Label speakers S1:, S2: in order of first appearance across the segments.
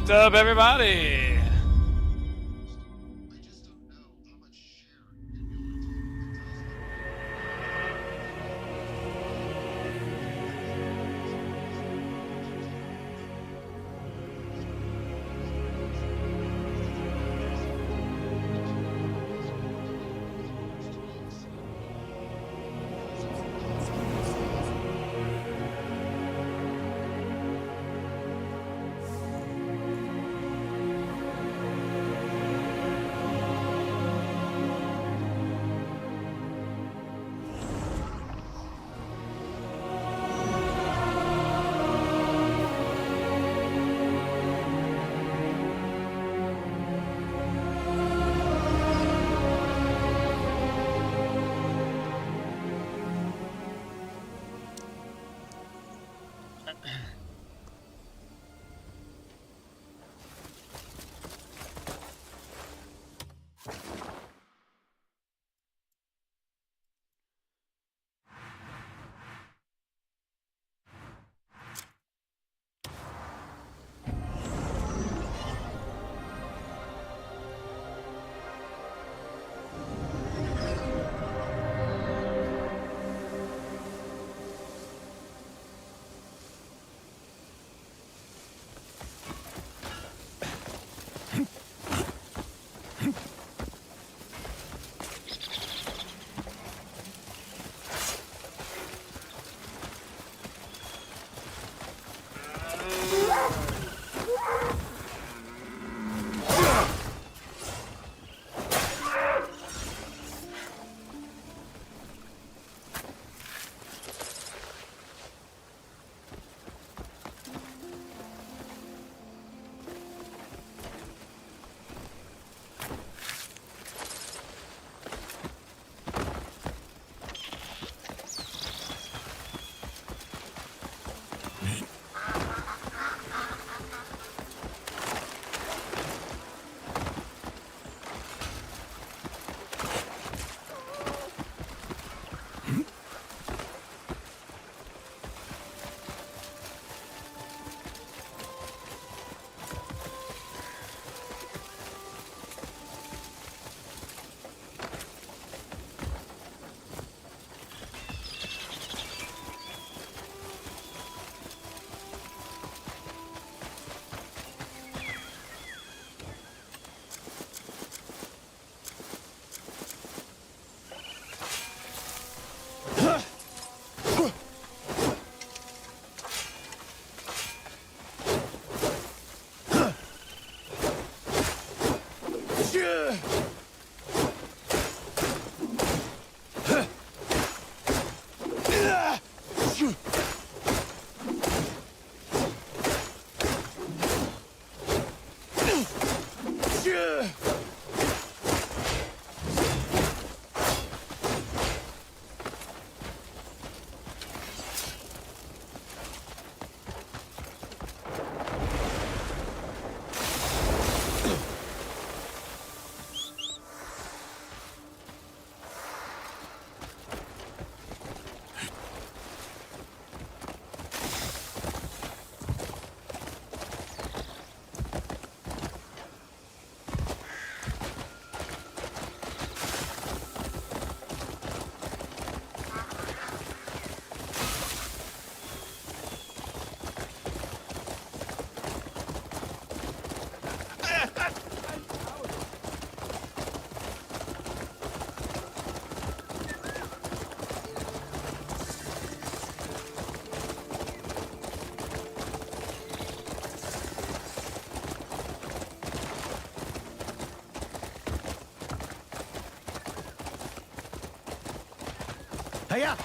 S1: What's up, everybody?
S2: Hiya!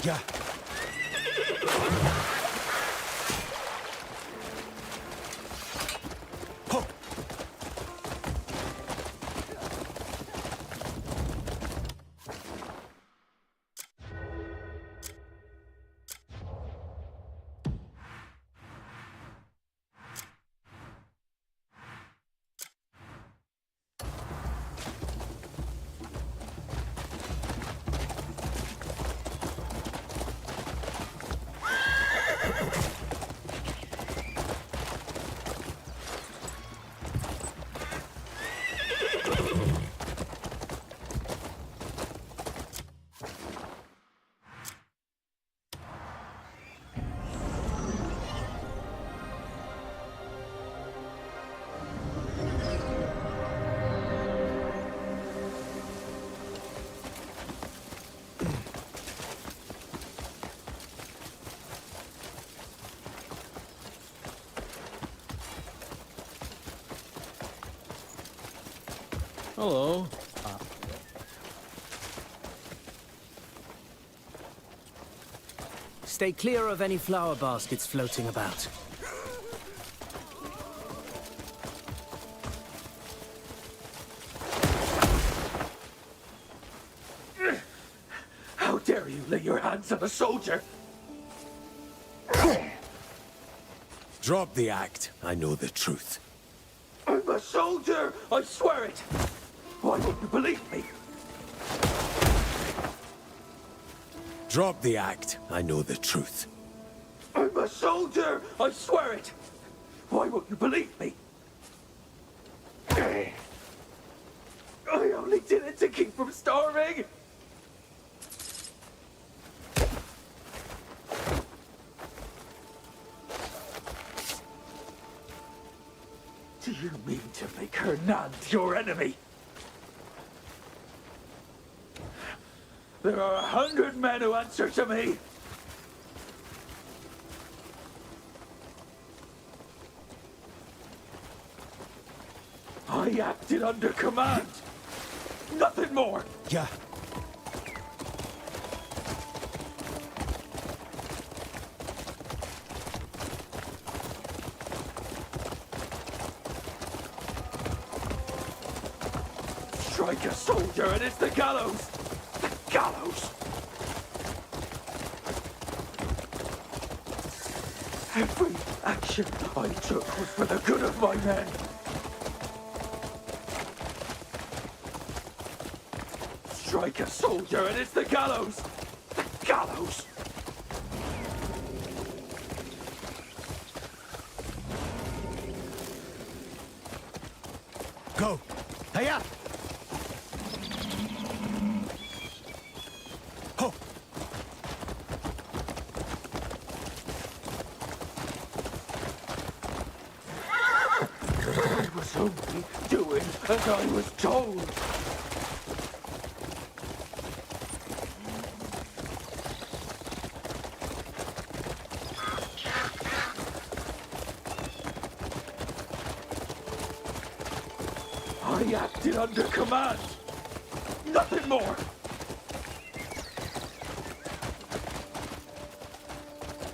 S2: Yeah. Ho!
S1: Hello.
S3: Stay clear of any flower baskets floating about.
S4: How dare you lay your hands on a soldier?
S2: Drop the act. I know the truth.
S4: I'm a soldier! I swear it! Why won't you believe me?
S2: Drop the act. I know the truth.
S4: I'm a soldier! I swear it! Why won't you believe me? I only did it to keep from starving! Do you mean to make Hernand your enemy? There are 100 men who answer to me! I acted under command! Nothing more!
S2: Yeah.
S4: Strike a soldier and it's the gallows! The gallows! Every action I took was for the good of my men! Strike a soldier and it's the gallows! The gallows!
S2: Go. Hiya! Ho!
S4: I was only doing as I was told! I acted under command! Nothing more!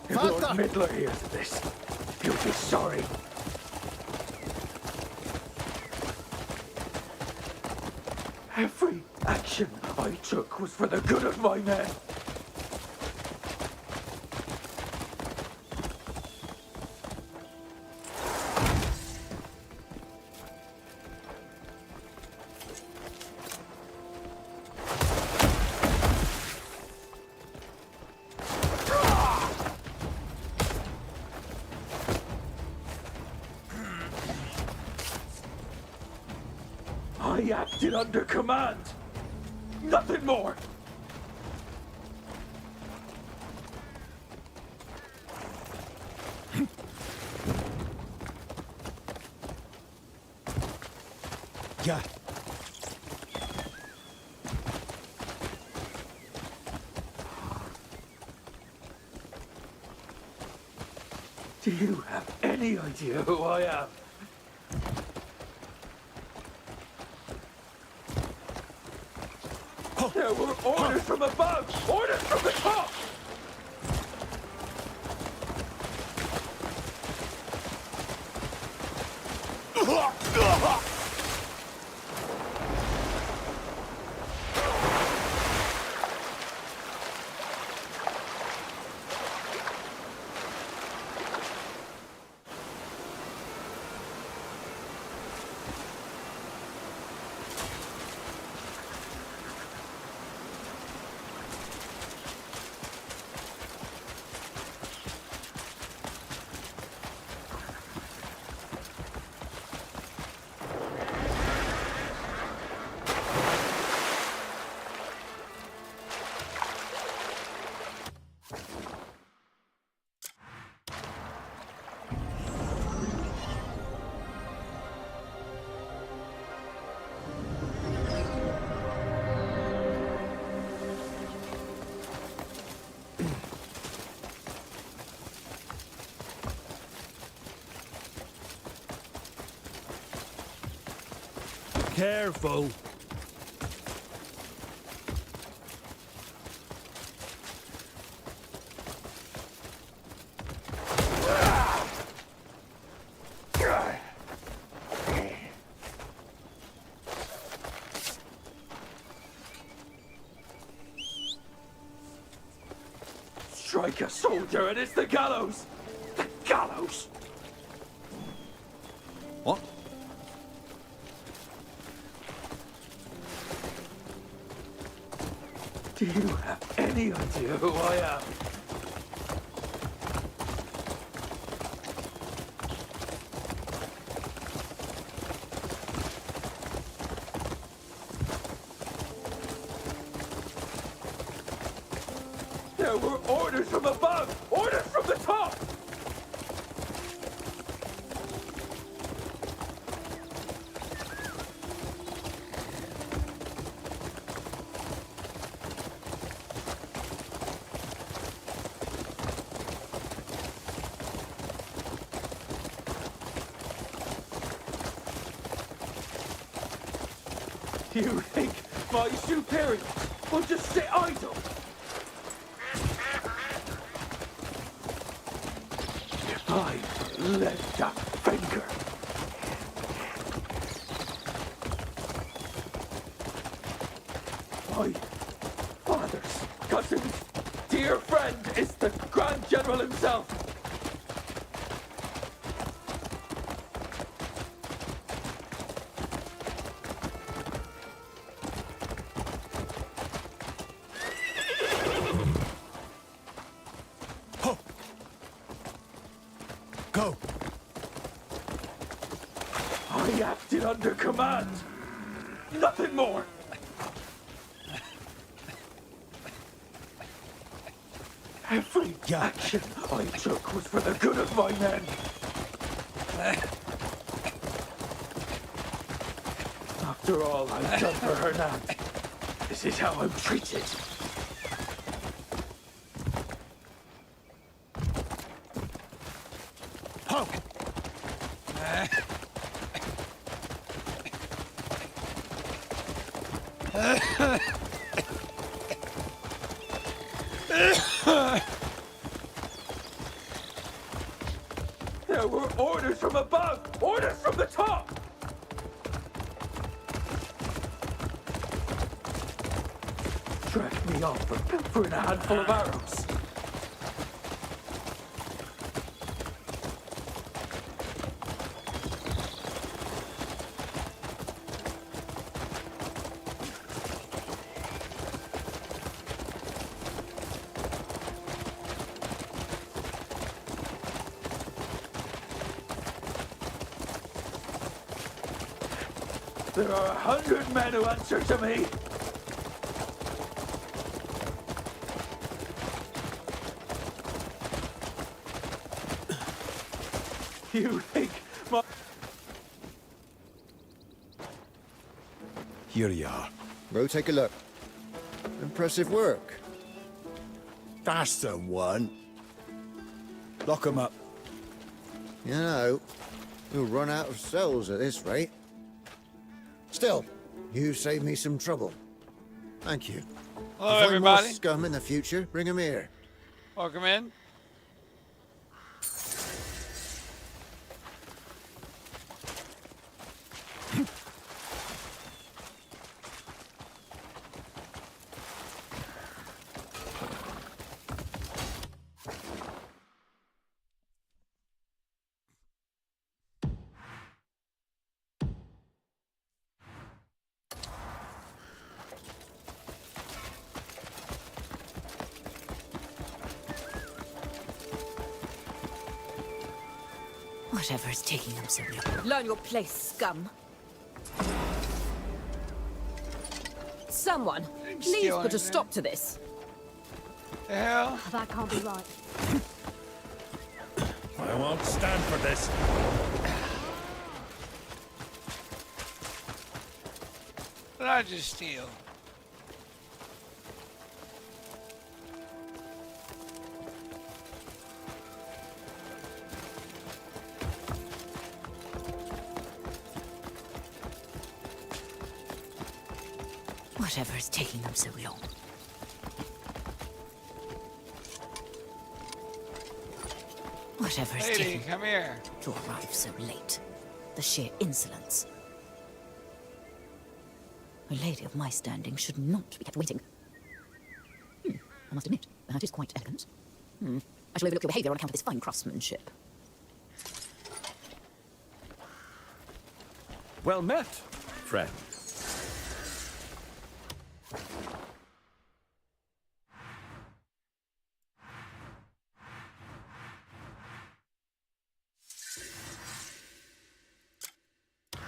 S4: If Lord Midler hears of this, he'll be sorry. Every action I took was for the good of my men. I acted under command. Nothing more.
S2: Yeah.
S4: Do you have any idea who I am? There were orders from above! Orders from the top!
S2: careful.
S4: Strike a soldier and it's the gallows! The gallows!
S1: What?
S4: Do you have any idea who I am? There were orders from above! Orders from the top! You think my superiors will just sit idle? If I let that finger, my father's cousin's dear friend is the Grand General himself.
S2: Go.
S4: I acted under command. Nothing more. Every action I took was for the good of my men. After all I've done for her now, this is how I'm treated.
S2: Ho!
S4: There were orders from above! Orders from the top! Dragged me off for a handful of arrows. There are 100 men who answer to me. You think my...
S2: Here you are.
S5: Go take a look. Impressive work.
S2: That's the one. Lock 'em up.
S5: You know, we'll run out of cells at this rate. Still, you saved me some trouble. Thank you.
S6: Hello,
S5: If I find more
S6: everybody.
S5: scum in the future, bring 'em here.
S6: Welcome in.
S7: Whatever is taking them so long. Learn your place, scum. Someone, please
S6: steal
S7: put a
S6: anything.
S7: stop to this.
S6: The hell?
S8: That can't be right.
S2: I won't stand for this.
S6: What did I just steal?
S7: Whatever's taking them so long? Whatever's
S6: Lady,
S7: taking
S6: come here.
S7: to arrive so late. The sheer insolence. A lady of my standing should not be kept waiting. I must admit, that is quite elegant. I shall overlook your behavior on account of this fine craftsmanship.
S4: Well met, friend.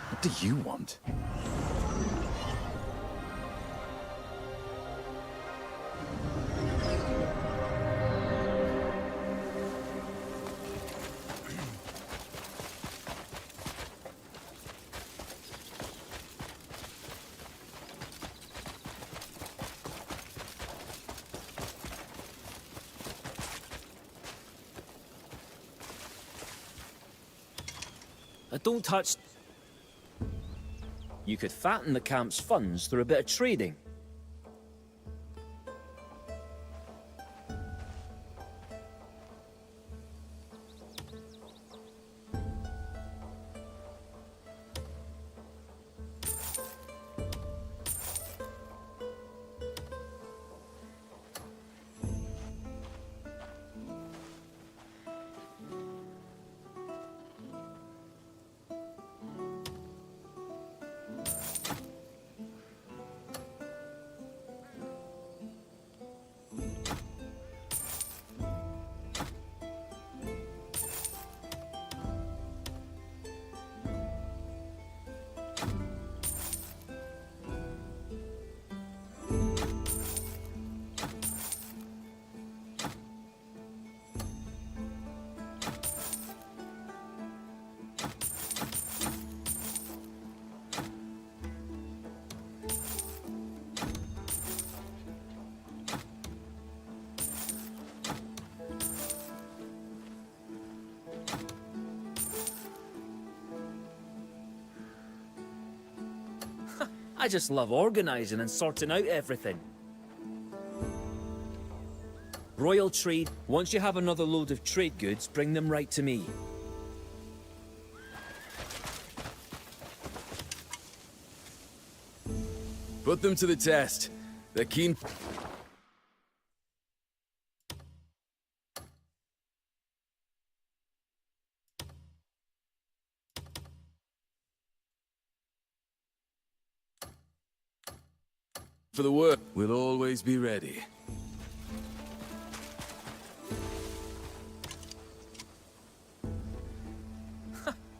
S4: What do you want?
S3: Don't touch... You could fatten the camp's funds through a bit of trading. I just love organizing and sorting out everything. Royal trade. Once you have another load of trade goods, bring them right to me.
S2: Put them to the test. They're keen. For the work, we'll always be ready.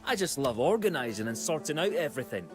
S3: I just love organizing and sorting out everything.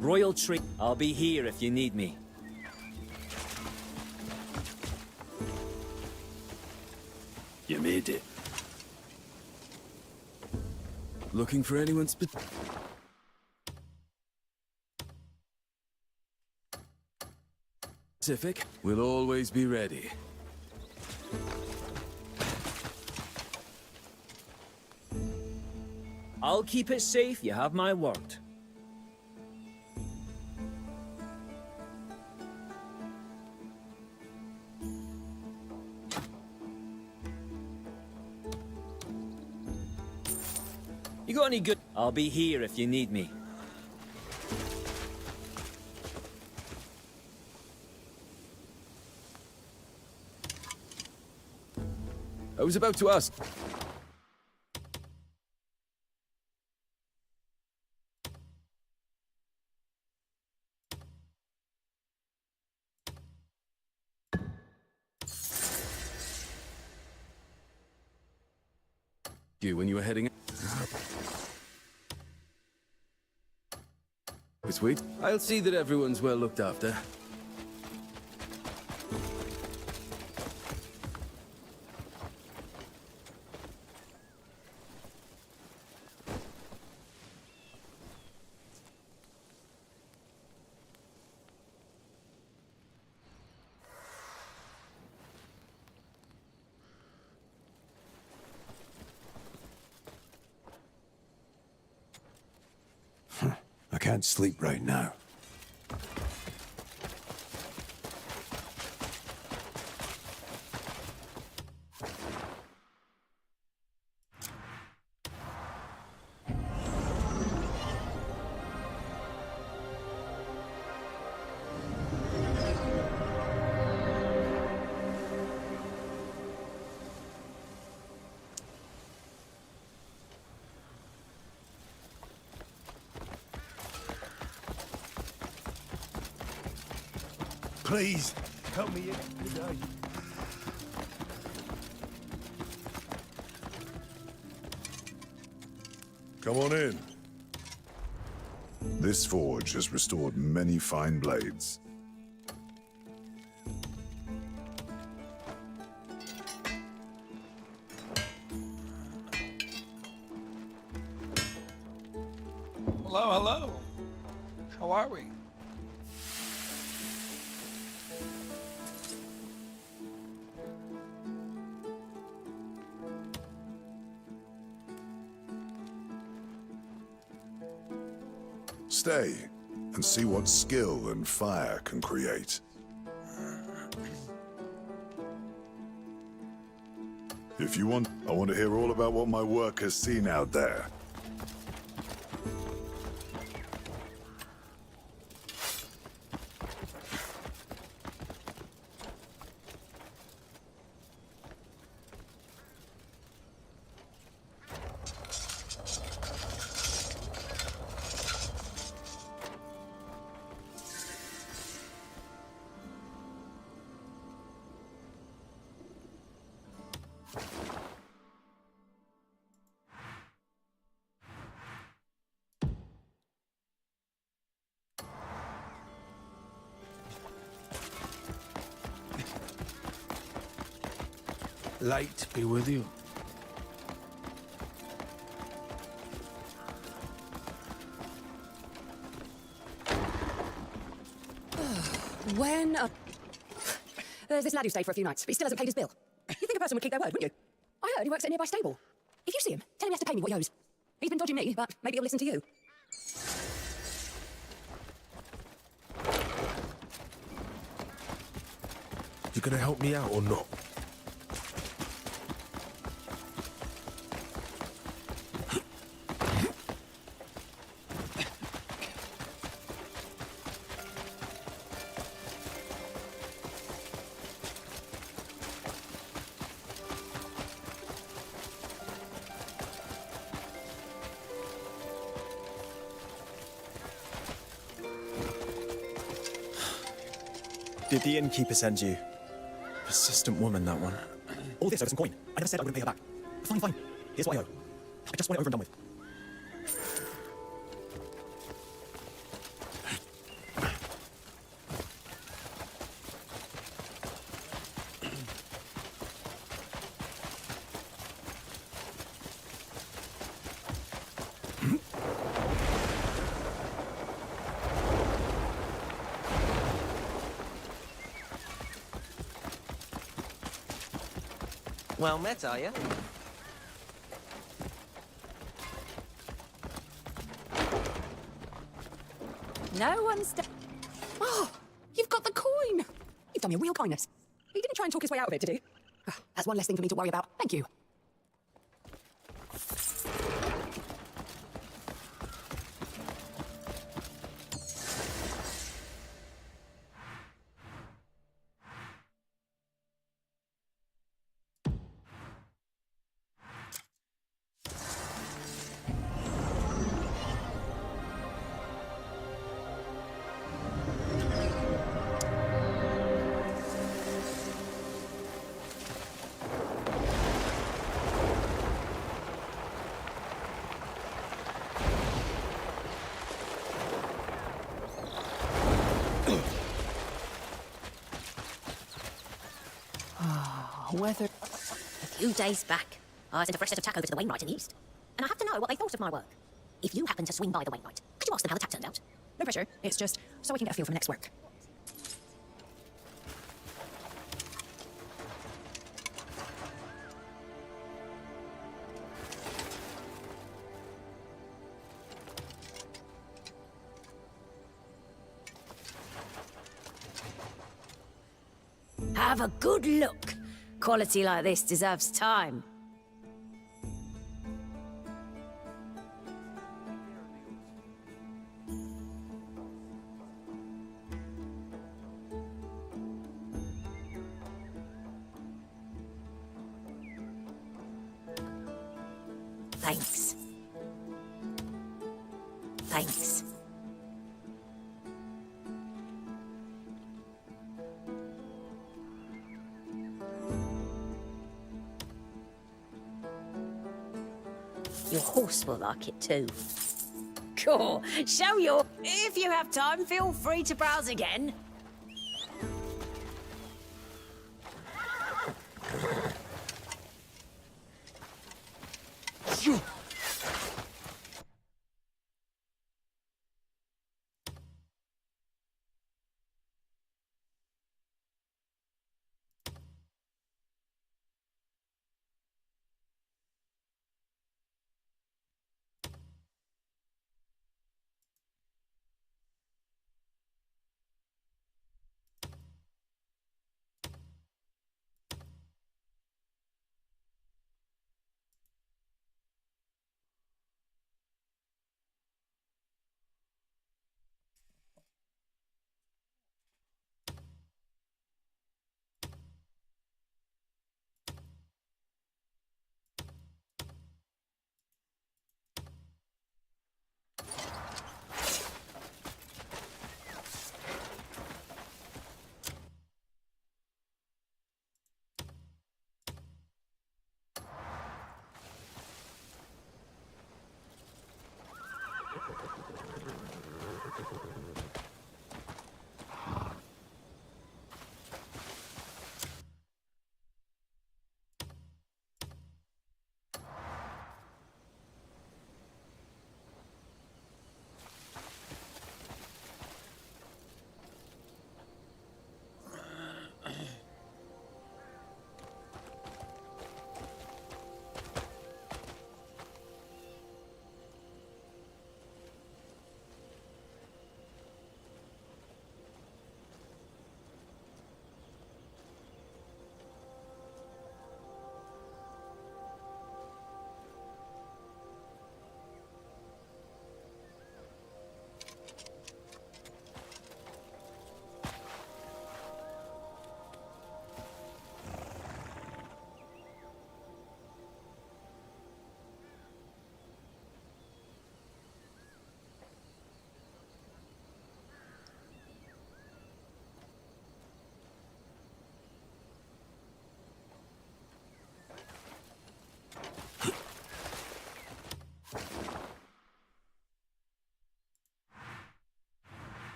S3: Royal tree. I'll be here if you need me.
S2: You made it. Looking for anyone specific? We'll always be ready.
S3: I'll keep it safe, you have my word. You got any good? I'll be here if you need me.
S2: I was about to ask.
S1: you when you were heading. Sweet. I'll see that everyone's well looked after.
S2: I can't sleep right now.
S8: Please, help me in today.
S9: Come on in. This forge has restored many fine blades.
S6: Hello, hello. How are we?
S9: Stay and see what skill and fire can create. If you want, I want to hear all about what my work has seen out there.
S8: Light be with you.
S7: When there's this lad who stayed for a few nights, but he still hasn't paid his bill. You'd think a person would keep their word, wouldn't you? I heard he works at a nearby stable. If you see him, tell him he has to pay me what he owes. He's been dodging me, but maybe he'll listen to you.
S8: You gonna help me out or not?
S10: Did the innkeeper send you? Persistent woman, that one. All this over some coin. I never said I wouldn't pay her back. Fine, fine. Here's what I owe. I just want it over and done with.
S11: Well met, are you?
S7: No one's... Oh, you've got the coin! You've done me a real kindness. He didn't try and talk his way out of it, did he? Ah, that's one less thing for me to worry about. Thank you. weather.
S11: A few days back, I sent a fresh set of tack over to the Wainwright in the east. And I have to know what they thought of my work. If you happen to swing by the Wainwright, could you ask them how the tack turned out?
S7: No pressure. It's just so we can get a feel for the next work.
S11: Have a good look. Quality like this deserves time. Thanks. Thanks. Your horse will like it too. Cool. Show your... If you have time, feel free to browse again.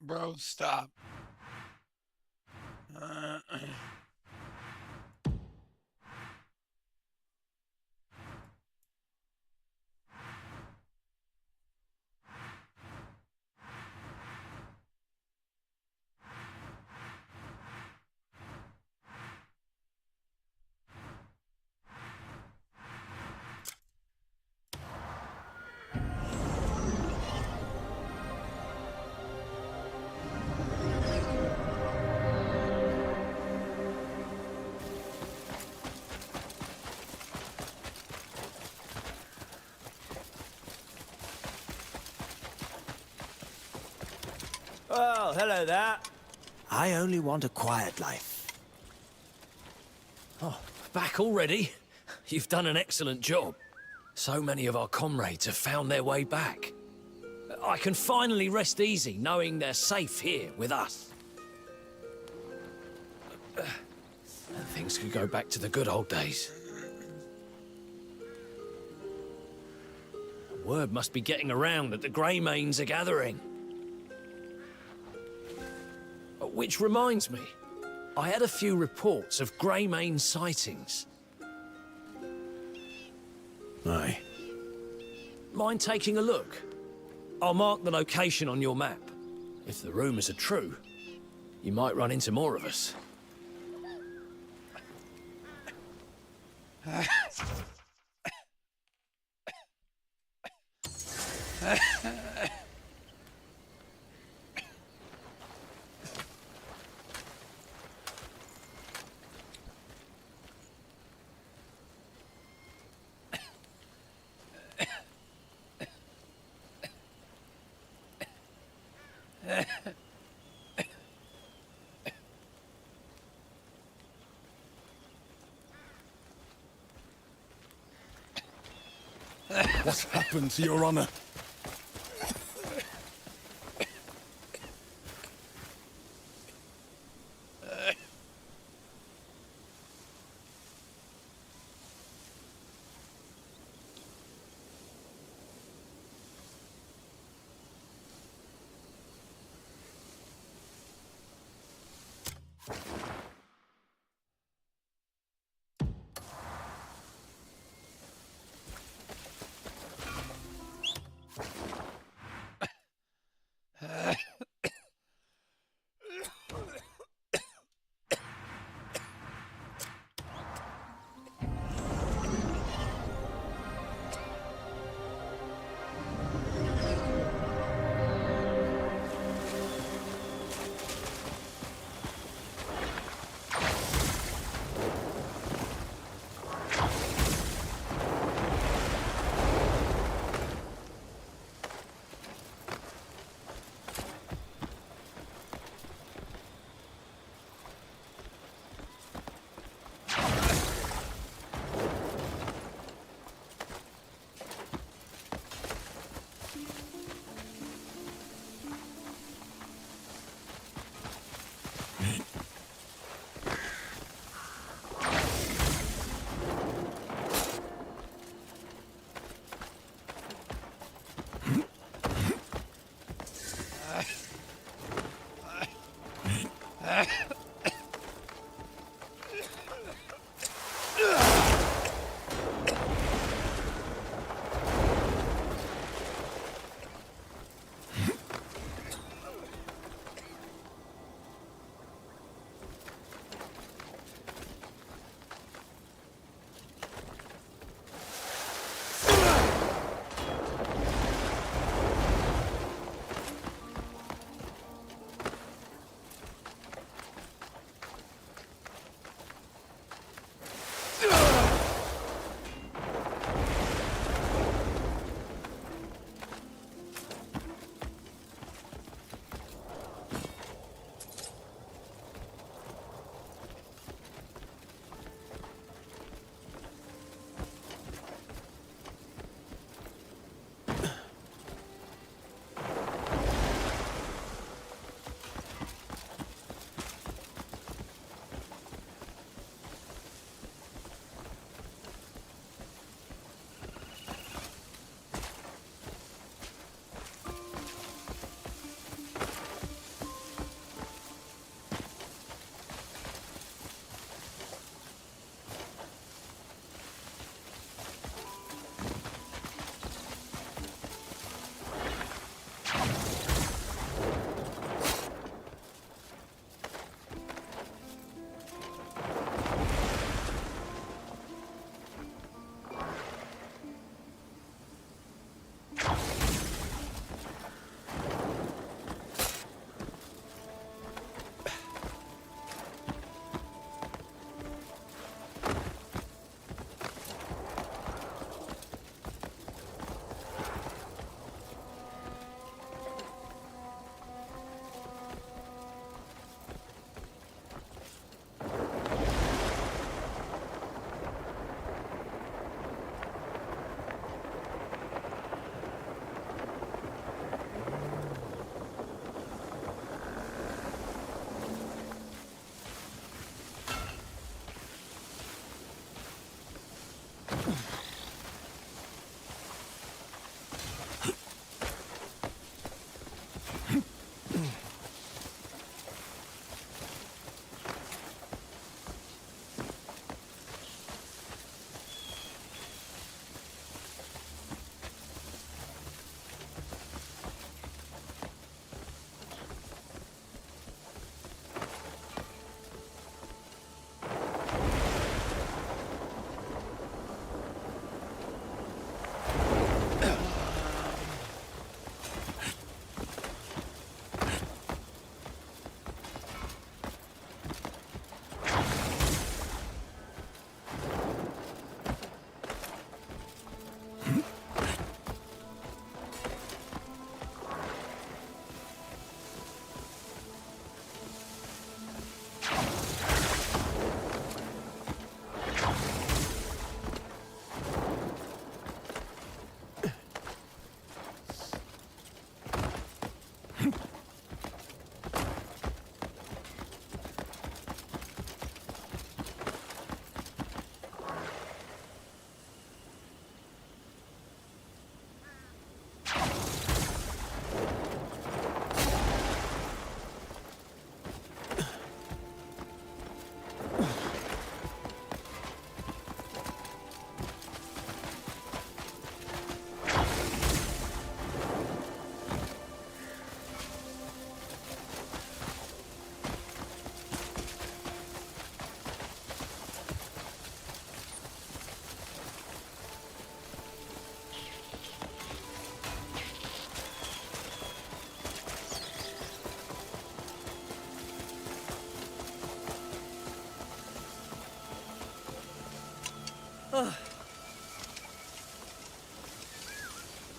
S6: Bro, stop.
S2: Oh, hello there. I only want a quiet life.
S12: Oh, back already? You've done an excellent job. So many of our comrades have found their way back. I can finally rest easy knowing they're safe here with us. and things could go back to the good old days. Word must be getting around that the Greymanes are gathering. Which reminds me, I had a few reports of Greymane sightings.
S2: Aye.
S12: Mind taking a look? I'll mark the location on your map. If the rumours are true, you might run into more of us.
S8: What's happened to your honor?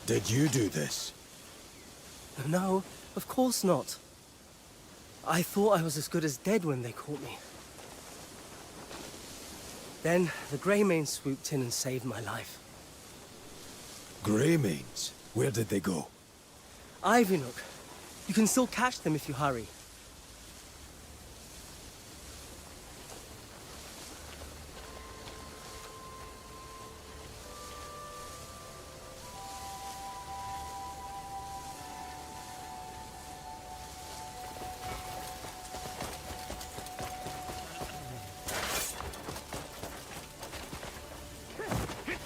S2: Did you do this?
S13: No, of course not. I thought I was as good as dead when they caught me. Then the Greymane swooped in and saved my life.
S2: Greymanes? Where did they go?
S13: Ivy Nook. You can still catch them if you hurry.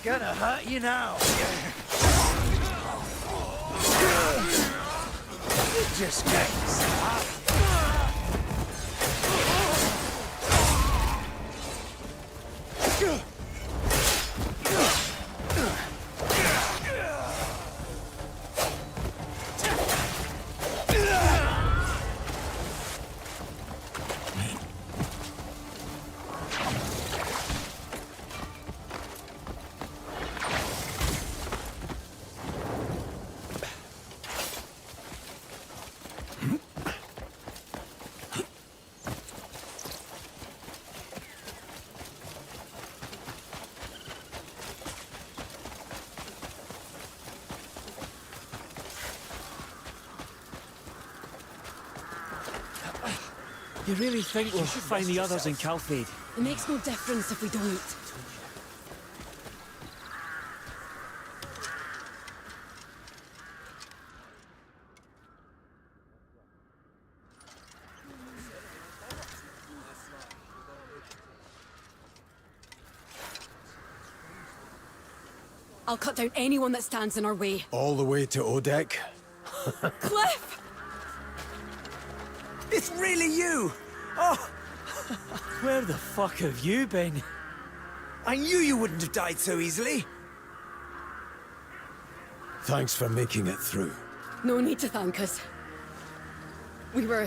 S2: Gonna hurt you now. Just getting started.
S3: You really think we'll find the others in Calfade?
S7: It makes no difference if we don't. I'll cut down anyone that stands in our way.
S2: All the way to Odek?
S7: Cliff!
S10: It's really you! Oh!
S3: Where the fuck have you been?
S10: I knew you wouldn't have died so easily.
S2: Thanks for making it through.
S7: No need to thank us. We were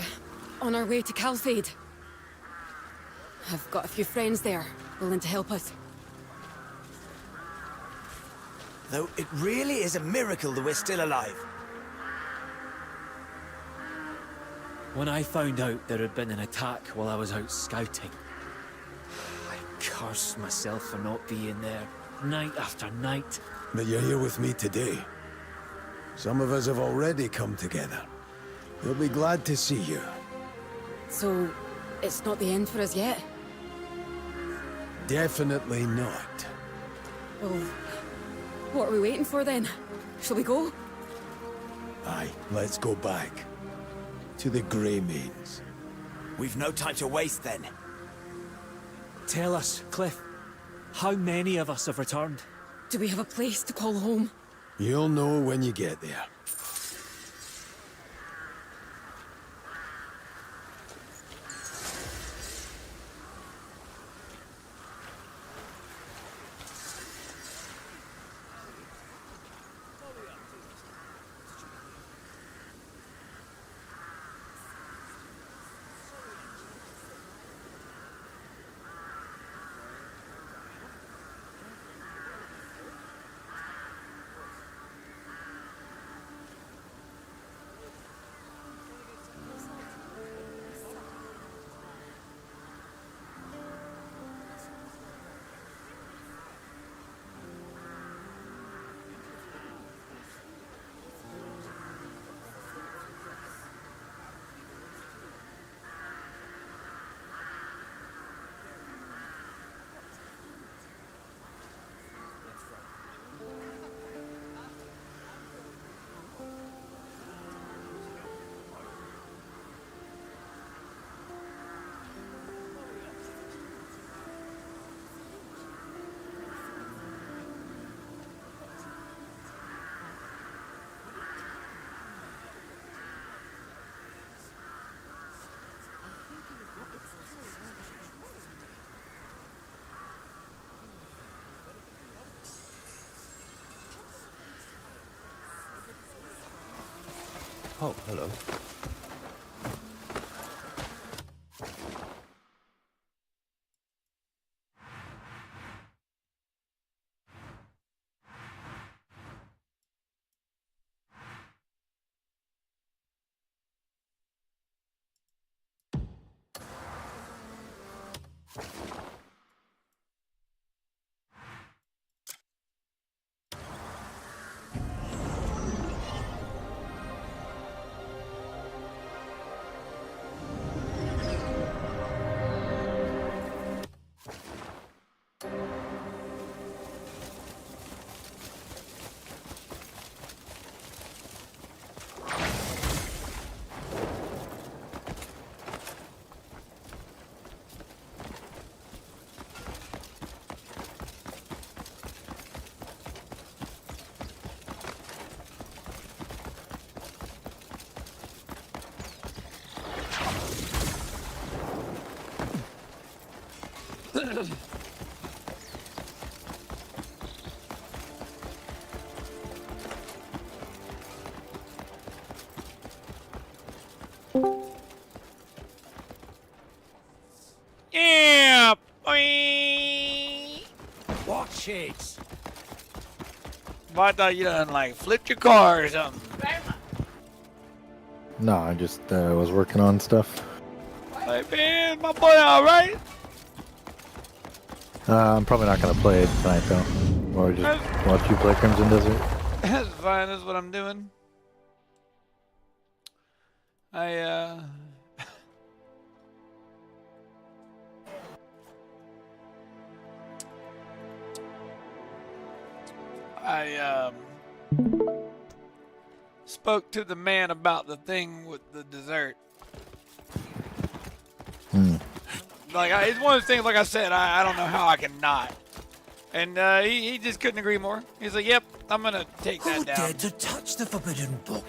S7: on our way to Calfade. I've got a few friends there, willing to help us.
S10: Though it really is a miracle that we're still alive.
S3: When I found out there had been an attack while I was out scouting, I cursed myself for not being there, night after night.
S2: But you're here with me today. Some of us have already come together. We'll be glad to see you.
S7: So, it's not the end for us yet?
S2: Definitely not.
S7: Well, what are we waiting for then? Shall we go?
S2: Aye, let's go back. To the Greymanes.
S10: We've no time to waste then.
S3: Tell us, Cliff, how many of us have returned?
S7: Do we have a place to call home?
S2: You'll know when you get there.
S4: Oh, hello.
S6: Yeah, boy.
S12: Watch it.
S6: I thought you done like flipped your car or something.
S14: No, I just was working on stuff.
S6: Like, man, my boy, all right?
S14: I'm probably not gonna play it tonight though, or just watch you play Crimson Desert.
S6: That's fine. That's what I'm doing. I spoke to the man about the thing with the dessert. Like, it's one of those things, like I said, I don't know how I can not. And he just couldn't agree more. He's like, yep, I'm going to take that down.
S12: Who dared to touch the forbidden book?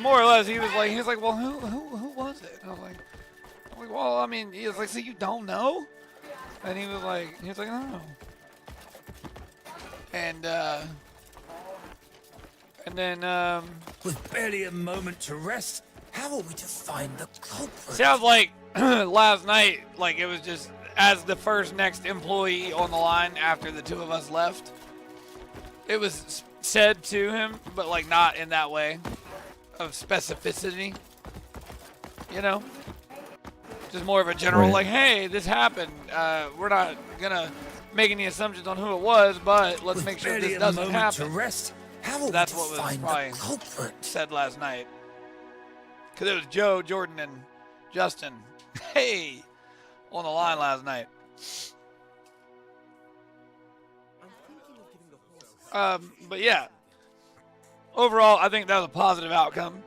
S6: More or less, he was like, well, who was it? And I was like, well, I mean, he was like, so you don't know? And he was like, no. And then,
S12: With barely a moment to rest, how are we to find the culprit?
S6: sounds like last night, like it was just as the first next employee on the line after the two of us left. It was said to him, but like not in that way of specificity. You know? Just more of a general, like, hey, this happened. We're not gonna make any assumptions on who it was, but let's make sure this doesn't happen. That's what was probably said last night. Because it was Joe, Jordan, and Justin, hey, on the line last night. But yeah, overall, I think that was a positive outcome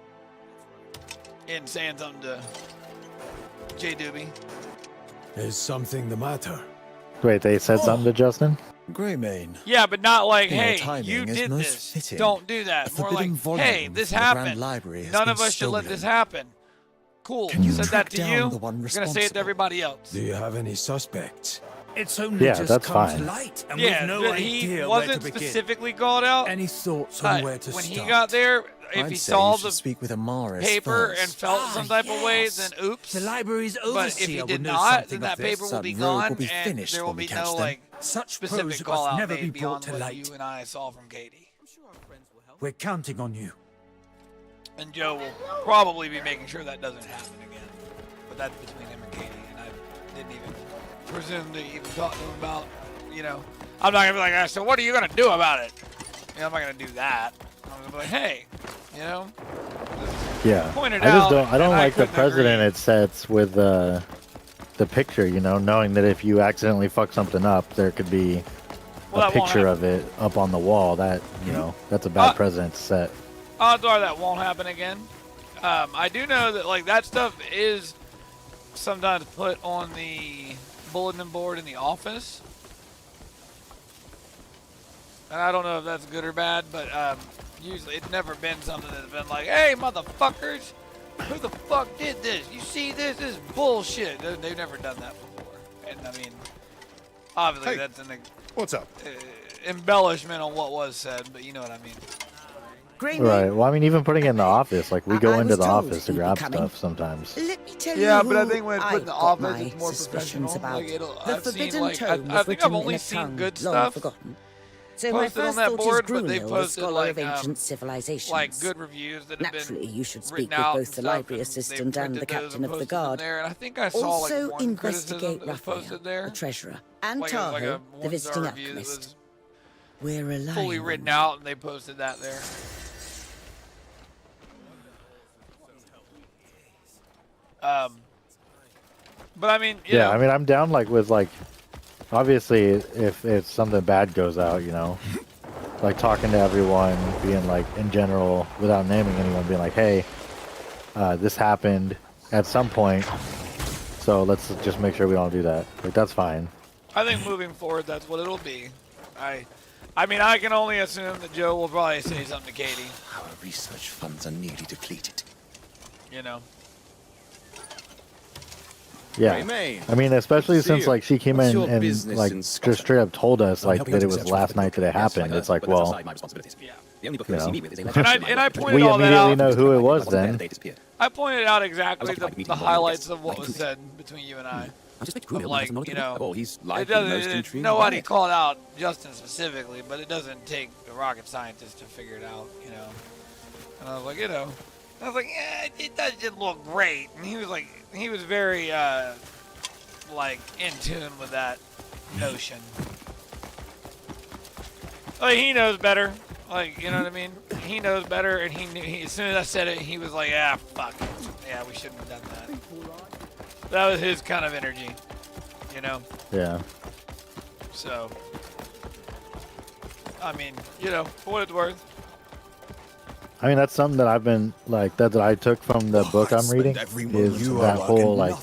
S6: in saying something to J. Doobie.
S2: Is something the matter?
S14: Wait, they said something to Justin?
S10: Greymane.
S6: Yeah, but not like,
S10: Your
S6: hey,
S10: timing
S6: you
S10: is
S6: did
S10: most
S6: this.
S10: fitting.
S6: Don't do that.
S10: A
S6: More
S10: forbidden
S6: like,
S10: volume
S6: hey, this
S10: from the Grand
S6: happened.
S10: Library has
S6: None
S10: been
S6: of us should let
S10: stolen.
S6: this happen. Cool.
S10: Can you
S6: said that
S10: track
S6: to
S10: down
S6: you.
S10: the one
S6: We're gonna say it to everybody else.
S2: Do you have any suspects?
S12: It's only
S14: Yeah,
S12: just
S14: that's
S12: come
S14: fine.
S12: to light, and
S6: Yeah,
S12: we've no
S6: but
S12: idea
S6: he
S12: where
S6: wasn't
S12: to begin.
S6: specifically called out.
S12: Any thoughts
S6: But
S12: on where to
S6: when
S12: start?
S6: he got there, if
S10: I'd
S6: he
S10: say
S6: saw
S10: you should
S6: the
S10: speak with Amaris
S6: paper
S10: first.
S6: and felt some type of way, then oops.
S12: The library's
S6: But if
S12: overseer
S6: he
S12: would
S6: did
S12: know
S6: not,
S12: something
S6: then
S12: of
S6: that
S12: this.
S6: paper will
S10: That
S6: be
S10: rogue
S6: gone,
S10: will be
S6: and
S10: finished
S6: there will
S10: when we
S6: be
S10: catch
S6: no
S10: them.
S6: like
S12: Such
S6: specific
S12: prose
S6: call
S12: must
S6: out
S12: never be
S6: made beyond
S12: brought to
S6: what
S12: light.
S6: you and I saw from Katie.
S12: We're counting on you.
S6: And Joe will probably be making sure that doesn't happen again. But that's between him and Katie, and I didn't even presume to even talk to him about, you know. I'm not gonna be like, so what are you gonna do about it? You know, I'm not gonna do that. I'm gonna be like, hey, you know.
S14: Yeah.
S6: Pointed
S14: I just
S6: out,
S14: don't. I don't
S6: and
S14: like the
S6: couldn't
S14: precedent
S6: agree.
S14: it sets with the picture. You know, knowing that if you accidentally fuck something up, there could be
S6: Well,
S14: a
S6: that won't
S14: picture
S6: happen.
S14: of it up on the wall. That that's a bad precedent to set.
S6: Odds are that won't happen again. I do know that like that stuff is sometimes put on the bulletin board in the office. And I don't know if that's good or bad, but usually it's never been something that's been like, hey, motherfuckers, who the fuck did this? You see this? This is bullshit. They've never done that before. And I mean, obviously
S9: Hey,
S6: that's an
S9: what's up?
S6: embellishment on what was said, but you know what I mean.
S14: Right. Well, I mean, even putting it in the office, like we go
S15: I
S14: into
S15: was
S14: the
S15: told
S14: office to
S15: you'd be
S14: grab
S15: coming.
S14: stuff sometimes.
S15: Let me tell
S6: Yeah,
S15: you
S6: but I
S15: who
S6: think when it's put in the
S15: I've got
S6: office,
S15: my
S6: it's more
S15: suspicions
S6: professional.
S15: about.
S6: Like,
S15: The
S6: I've seen,
S15: forbidden
S6: like,
S15: tome
S6: I
S15: was
S6: think
S15: written
S6: I've only
S15: in a
S6: seen
S15: tongue
S6: good
S15: long
S6: stuff.
S15: forgotten.
S11: So my
S6: posted on
S11: first
S6: that
S11: thought
S6: board,
S11: is
S6: but they
S11: Grunhild, the
S6: posted
S11: scholar of ancient civilizations.
S6: like good reviews that have
S11: Naturally,
S6: been
S11: you should speak
S6: written
S11: with
S6: out
S11: both
S6: and
S11: the
S6: stuff,
S11: library
S6: and
S11: assistant
S6: they
S11: and the
S6: printed those
S11: captain
S6: and
S11: of the
S6: posted them
S11: guard.
S6: there, and I think I saw
S11: Also,
S6: like one criticism
S11: investigate
S6: that was posted
S11: Raphael,
S6: there.
S11: the treasurer, and
S6: Like, it was
S11: Tahoe,
S6: like a
S11: the visiting
S6: one-star review that
S11: alchemist.
S6: was
S11: We're relying
S6: fully
S11: on
S6: written
S11: you.
S6: out, and they posted that there. But I mean, you know,
S14: I mean, I'm down like with like, obviously, if something bad goes out, you know, like talking to everyone, being like in general, without naming anyone, being like, hey, this happened at some point, so let's just make sure we don't do that. Like that's fine.
S6: I think moving forward, that's what it'll be. I mean, I can only assume that Joe will probably say something to Katie.
S15: Our research funds are nearly depleted.
S6: You know.
S14: Yeah,
S15: Remain.
S14: I mean, especially
S15: See
S14: since
S15: you.
S14: like she came
S15: What's
S14: in
S15: your
S14: and
S15: business
S14: like
S15: in
S14: just
S15: Scotland?
S14: straight up told us
S15: I'm
S14: like
S15: helping
S14: that
S15: to
S14: it was
S15: search for
S14: last
S15: the
S14: night that it
S15: book. Yes,
S14: happened.
S15: I
S14: It's like,
S15: but that's
S14: well,
S15: outside my responsibilities.
S6: Yeah.
S15: The only book
S14: you
S15: you'll see
S14: know.
S15: me with is a
S6: And I pointed
S14: we
S6: all that
S14: immediately
S6: out.
S14: know who it was then.
S6: I pointed out exactly the highlights of what was said between you and I. Of like, you know,
S15: oh, he's
S6: it
S15: like most
S6: doesn't.
S15: intrigued
S6: Nobody
S15: by it.
S6: called out Justin specifically, but it doesn't take a rocket scientist to figure it out, you know. And I was like, you know, I was like, yeah, it doesn't look great. And he was like, he was very like in tune with that notion. Like he knows better. Like, you know what I mean? He knows better, and he knew. As soon as I said it, he was like, "Ah, fuck. Yeah, we shouldn't have done that." That was his kind of energy, you know.
S14: Yeah.
S6: So, I mean, you know, for what it's worth.
S14: I mean, that's something that I've been like that I took from the book I'm reading is that whole like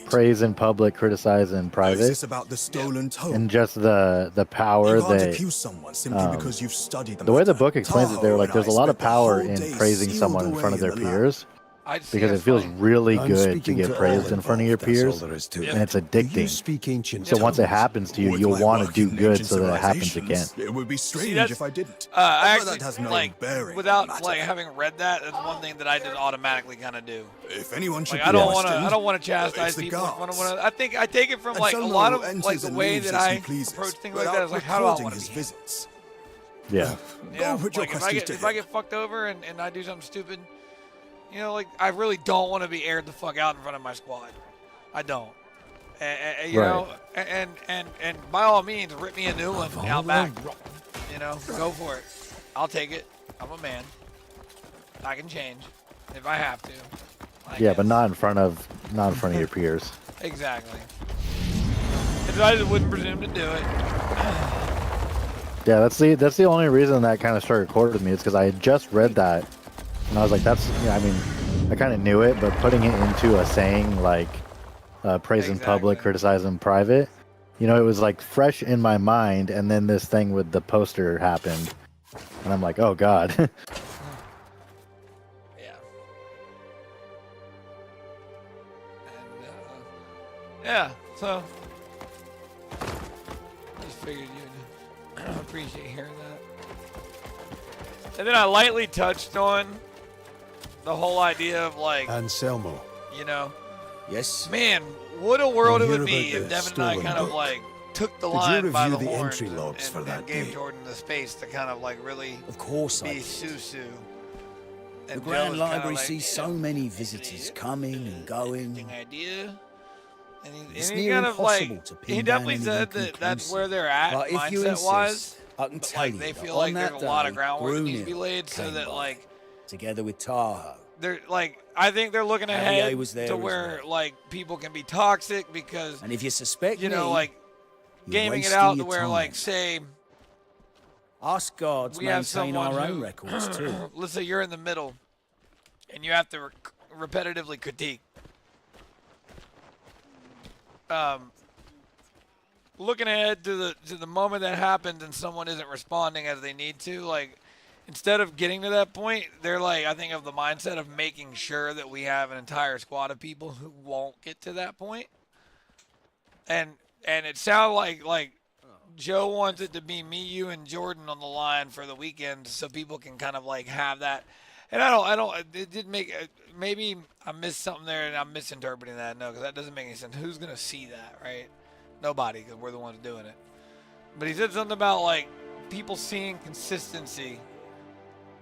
S14: praise in public, criticize in private,
S8: this about the stolen tome?
S14: and just the power
S8: You can't
S14: they.
S8: accuse someone simply because you've studied
S14: The way the book explains it, they were like,
S8: Tahoe
S14: there's a lot of
S8: and I
S14: power
S8: spent the
S14: in
S8: whole day
S14: praising
S8: sealed
S14: someone in
S8: away
S14: front of their
S8: in the lab.
S14: peers.
S6: I'd see
S14: Because
S6: us
S14: it feels
S6: fighting.
S14: really
S2: I'm
S14: good to
S2: speaking
S14: get
S2: to
S14: praised
S2: all
S14: in front of your
S2: involved, that's
S14: peers,
S2: all there is to
S14: and
S2: it.
S14: it's
S2: Do you
S14: addicting.
S2: speak ancient
S14: So once it
S2: tongues?
S14: happens to you,
S8: With
S14: you'll
S8: my
S14: want to
S8: work
S14: do
S8: in
S14: good
S8: ancient
S14: so that it happens again.
S8: civilizations, It would be strange
S6: that's-
S8: if I didn't.
S6: I
S8: But that
S6: actually
S8: has no
S6: like
S8: bearing
S6: without
S8: on the
S6: like
S8: matter.
S6: having read that. That's one thing that I just automatically kind of do.
S8: If anyone should
S6: Like
S8: be
S6: I don't
S8: questioned,
S6: want to chastise
S8: it's the
S6: people in front of one
S8: guards.
S6: another. I think I take it from
S8: And
S6: like a
S8: someone
S6: lot
S8: who
S6: of like
S8: enters
S6: the
S8: and
S6: way
S8: leaves
S6: that
S8: as he
S6: I
S8: pleases,
S6: approach things like
S8: without
S6: that. Is like, how do I
S8: recording
S6: want to
S8: his
S6: be?
S8: visits.
S14: Yeah.
S6: Yeah,
S8: Go put your
S6: like if I
S8: questions
S6: get
S8: to
S6: if I
S8: him.
S6: get fucked over and I do something stupid, you know, like I really don't want to be aired the fuck out in front of my squad. I don't. You know, and by all means, rip me a new one out back. You know, go for it. I'll take it. I'm a man. I can change if I have to.
S14: Yeah, but not in front of your peers.
S6: Exactly. And so I just wouldn't presume to do it.
S14: Yeah, that's the only reason that kind of struck a chord with me. It's because I had just read that, and I was like, that's. I mean, I kind of knew it, but putting it into a saying like praise in public, criticize in private, you know, it was like fresh in my mind. And then this thing with the poster happened, and I'm like, oh god.
S6: Yeah. And yeah, so just figured you'd appreciate hearing that. And then I lightly touched on the whole idea of like
S2: Anselmo.
S6: you know,
S5: yes,
S6: man, what a world it
S2: We'll
S6: would
S2: hear
S6: be
S2: about
S6: if
S2: the
S6: Devin and I
S2: stolen
S6: kind of
S2: book.
S6: like took the
S2: Did you
S6: line by
S2: review
S6: the
S2: the
S6: horns
S2: entry logs
S6: and,
S2: for that
S6: and gave
S2: day?
S6: Jordan the space to kind of like really
S15: Of course I
S6: be
S15: did.
S6: Susu.
S15: The
S6: And
S15: Grand
S6: Joe's
S15: Library
S6: kinda like,
S15: sees so many visitors coming and going.
S6: idea. And
S15: It's
S6: he
S15: near
S6: kind of like
S15: impossible to pin
S6: he
S15: down
S6: definitely
S15: anything
S6: said that that's
S15: conclusive.
S6: where they're at
S15: But if you
S6: mindset wise.
S15: insist, I can
S6: But
S15: tell
S6: like
S15: you
S6: they
S15: that
S6: feel
S15: on
S6: like
S15: that
S6: there's a lot of
S15: day,
S6: groundwork that needs to be
S15: Brunhild
S6: laid so
S15: came
S6: that
S15: by,
S6: like
S15: together with Tahoe.
S6: they're like I think they're looking
S15: Harrier
S6: ahead
S15: was there
S6: to
S15: as
S6: where like people can be toxic because
S15: And if you suspect
S6: you know
S15: me,
S6: like
S15: you're
S6: gaming it
S15: wasting
S6: out to
S15: your
S6: where
S15: time.
S6: like say
S15: Us guards
S6: we have
S15: maintain
S6: someone
S15: our own
S6: who,
S15: records too.
S6: let's say you're in the middle and you have to repetitively critique. Looking ahead to the moment that happens and someone isn't responding as they need to, like instead of getting to that point, they're like I think of the mindset of making sure that we have an entire squad of people who won't get to that point. And it sounded like Joe wants it to be me, you, and Jordan on the line for the weekend, so people can kind of like have that. And I don't. It did make. Maybe I missed something there, and I'm misinterpreting that. No, because that doesn't make any sense. Who's gonna see that, right? Nobody, because we're the ones doing it. But he said something about like people seeing consistency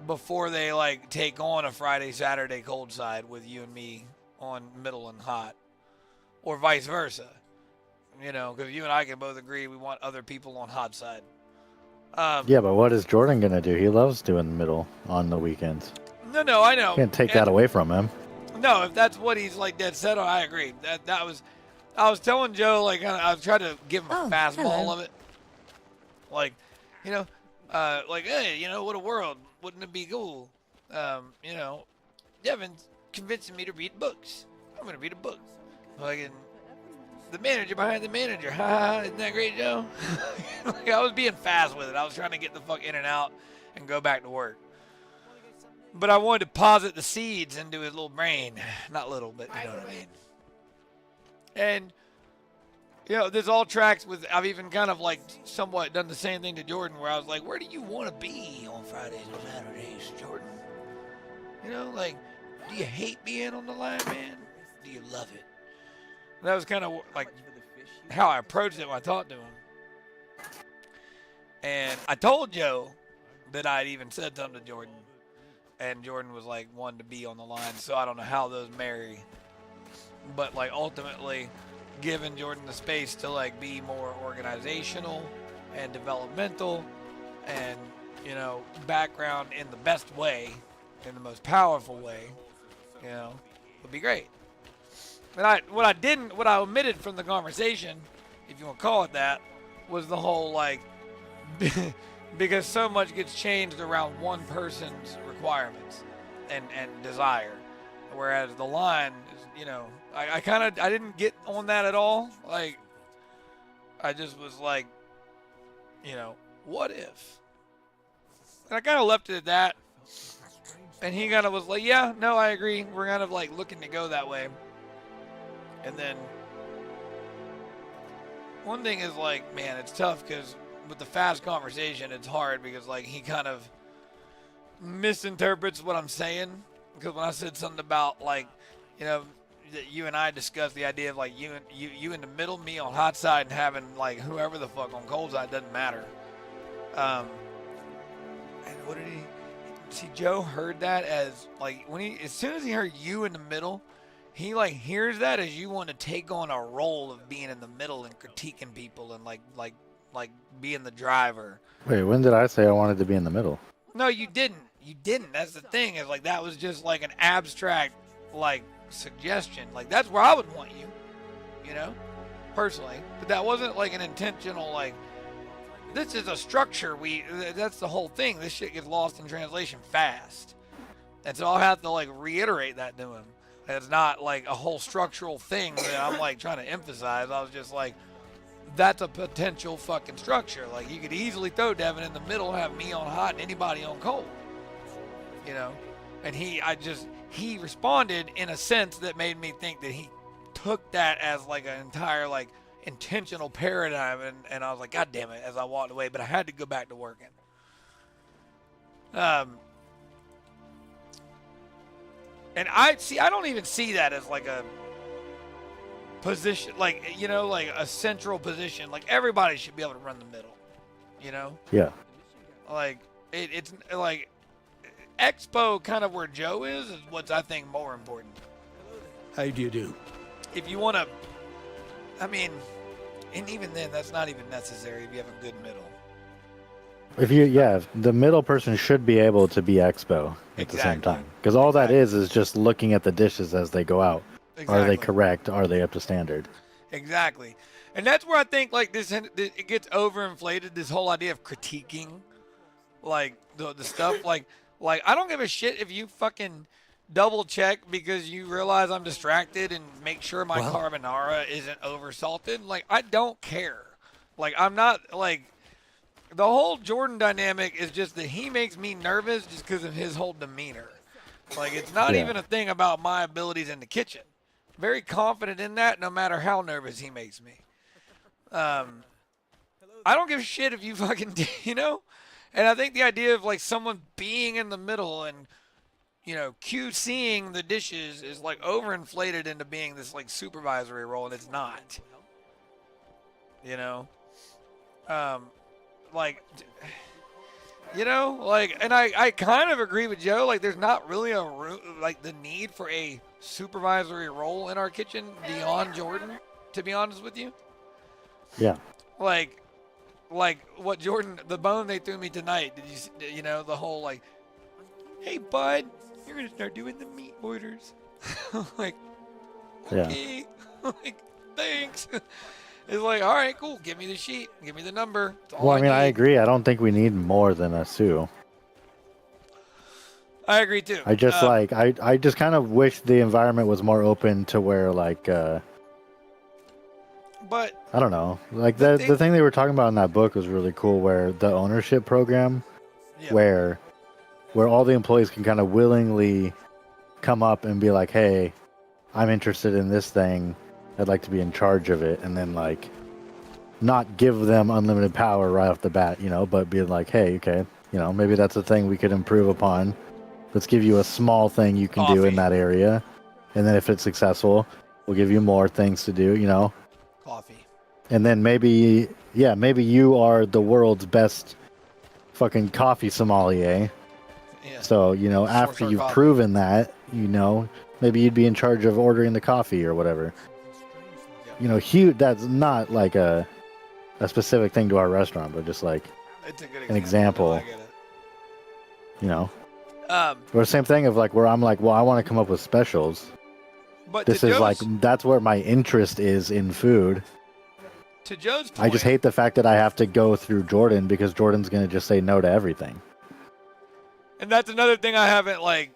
S6: before they like take on a Friday, Saturday cold side with you and me on middle and hot, or vice versa. You know, because you and I can both agree we want other people on hot side.
S14: Yeah, but what is Jordan gonna do? He loves doing the middle on the weekends.
S6: No, I know.
S14: Can't take that away from him.
S6: No, if that's what he's like dead set on, I agree. That was, I was telling Joe, like, I was trying to give him a fastball of it. Like, you know, like, hey, you know, what a world. Wouldn't it be cool? You know, Devin's convincing me to read books. I'm going to read a book. Like, the manager behind the manager. Ha ha, isn't that great, Joe? Like, I was being fast with it. I was trying to get the fuck in and out and go back to work. But I wanted to posit the seeds into his little brain. Not little, but you know what I mean. And, you know, this all tracks with, I've even kind of like somewhat done the same thing to Jordan where I was like, where do you want to be on Fridays and Saturdays, Jordan? You know, like, do you hate being on the line, man? Do you love it? And that was kind of like how I approached it when I talked to him. And I told Joe that I'd even said something to Jordan. And Jordan was like one to be on the line, so I don't know how those marry. But like ultimately, giving Jordan the space to like be more organizational and developmental, and you know, background in the best way, in the most powerful way, you know, would be great. But what I omitted from the conversation, if you want to call it that, was the whole like, because so much gets changed around one person's requirements and desire, whereas the line is, you know, I didn't get on that at all. Like, I just was like, you know, what if? And I kind of left it at that. And he kind of was like, yeah, no, I agree. We're kind of like looking to go that way. And then one thing is like, man, it's tough because with the fast conversation, it's hard because like he kind of misinterprets what I'm saying. Because when I said something about like, you know, that you and I discussed the idea of like you in the middle, me on hot side, and having like whoever the fuck on cold side, doesn't matter. And what did he see? Joe heard that as like as soon as he heard you in the middle, he like hears that as you want to take on a role of being in the middle and critiquing people and like being the driver.
S14: Wait, when did I say I wanted to be in the middle?
S6: No, you didn't. You didn't. That's the thing. Is like that was just like an abstract like suggestion. Like that's where I would want you, you know, personally. But that wasn't like an intentional like. This is a structure. That's the whole thing. This shit gets lost in translation fast, and so I'll have to like reiterate that to him. It's not like a whole structural thing that I'm like trying to emphasize. I was just like, that's a potential fucking structure. Like you could easily throw Devin in the middle, have me on hot and anybody on cold. You know? And he responded in a sense that made me think that he took that as like an entire like intentional paradigm, and I was like, God damn it, as I walked away, but I had to go back to working. And I don't even see that as like a position, like, you know, like a central position. Like everybody should be able to run the middle, you know?
S14: Yeah.
S6: Like it's like Expo kind of where Joe is what's I think more important.
S2: How do you do?
S6: If you want to, I mean, and even then, that's not even necessary if you have a good middle.
S14: If the middle person should be able to be expo at the same time. Because all that is just looking at the dishes as they go out. Exactly. Are they correct? Are they up to standard?
S6: Exactly. And that's where I think like it gets overinflated, this whole idea of critiquing like the stuff. like I don't give a shit if you fucking double check because you realize I'm distracted and make sure my carbonara isn't over salted. Like I don't care. Like I'm not like the whole Jordan dynamic is just that he makes me nervous just because of his whole demeanor. Like it's not even a thing about my abilities in the kitchen. Very confident in that no matter how nervous he makes me. I don't give a shit if you fucking, you know? And I think the idea of like someone being in the middle and, you know, QCing the dishes is like overinflated into being this like supervisory role, and it's not. You know? like, you know, like, and I kind of agree with Joe. Like, there's not really a like the need for a supervisory role in our kitchen beyond Jordan, to be honest with you.
S14: Yeah.
S6: Like what Jordan, the bone they threw me tonight. Did you know, the whole like, hey bud, you're gonna start doing the meat orders. Like, okay, like, thanks. It's like, all right, cool. Give me the sheet. Give me the number. That's all
S14: Well, I mean, I
S6: need.
S14: agree. I don't think we need more than a sous.
S6: I agree too.
S14: I just I just kind of wish the environment was more open to where like
S6: but
S14: I don't know, like the thing they were talking about in that book was really cool, where the ownership program, where all the employees can kind of willingly come up and be like, hey, I'm interested in this thing, I'd like to be in charge of it, and then like not give them unlimited power right off the bat, you know, but be like, hey, okay, you know, maybe that's a thing we could improve upon. Let's give you a small thing you can do in that area, and then if it's successful, we'll give you more things to do, you know.
S6: Coffee.
S14: And then maybe you are the world's best fucking coffee sommelier.
S6: Yeah.
S14: So, you know, after you've proven that, you know, maybe you'd be in charge of ordering the coffee or whatever. You know, that's not like a specific thing to our restaurant, but just like
S6: it's a good
S14: an example.
S6: I get it.
S14: You know. Or same thing of like where I'm like, well, I want to come up with specials.
S6: But
S14: this is like, that's where my interest is in food.
S6: To Joe's point,
S14: I just hate the fact that I have to go through Jordan because Jordan's going to just say no to everything.
S6: and that's another thing I haven't like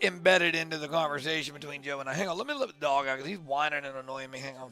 S6: embedded into the conversation between Joe and I. Hang on, let me let the dog out because he's whining and annoying me. Hang on.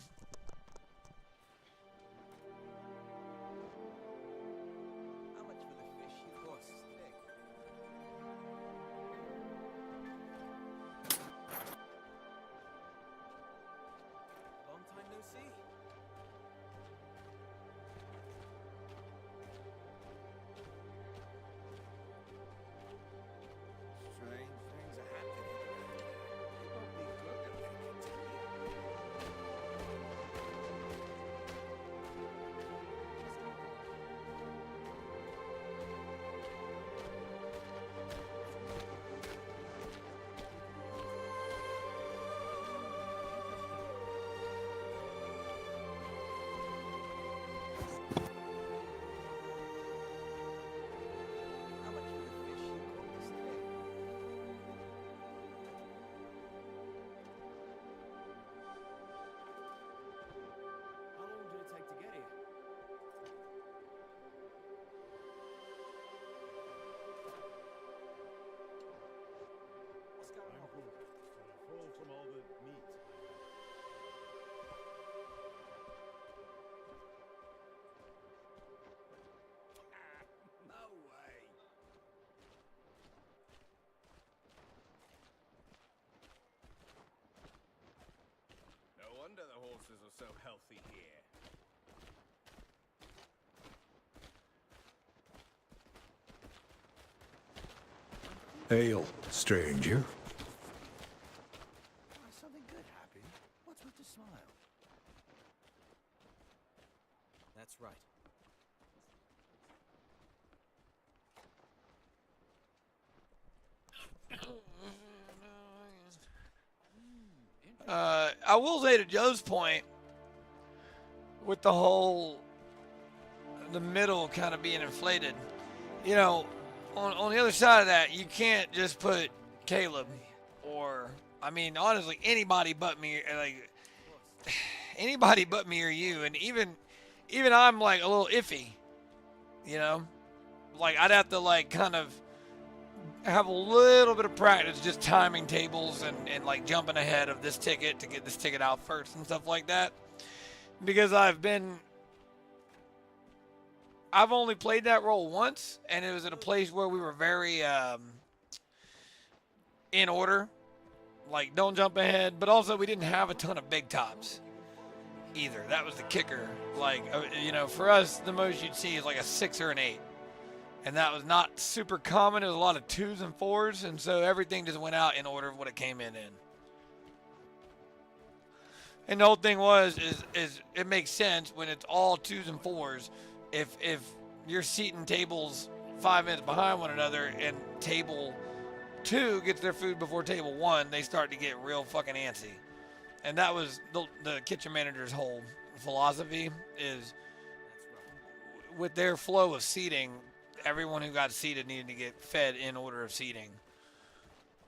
S16: No wonder the horses are so healthy here.
S9: Hail, stranger.
S15: Something good happen? What's with the smile?
S10: That's right.
S6: I will say to Joe's point, with the whole, the middle kind of being inflated, you know, on the other side of that, you can't just put Caleb or, I mean, honestly, anybody but me, like, anybody but me or you, and even I'm like a little iffy, you know, like I'd have to like kind of have a little bit of practice just timing tables and like jumping ahead of this ticket to get this ticket out first and stuff like that, because I've only played that role once, and it was at a place where we were very in order, like don't jump ahead, but also we didn't have a ton of big tops either. That was the kicker. Like, you know, for us, the most you'd see is like a 6 or an 8. And that was not super common. It was a lot of 2s and 4s, and so everything just went out in order of what it came in. And the whole thing is it makes sense when it's all 2s and 4s. If you're seating tables 5 minutes behind one another, and table 2 gets their food before table 1, they start to get real fucking antsy. And that was the kitchen manager's whole philosophy, is with their flow of seating, everyone who got seated needed to get fed in order of seating.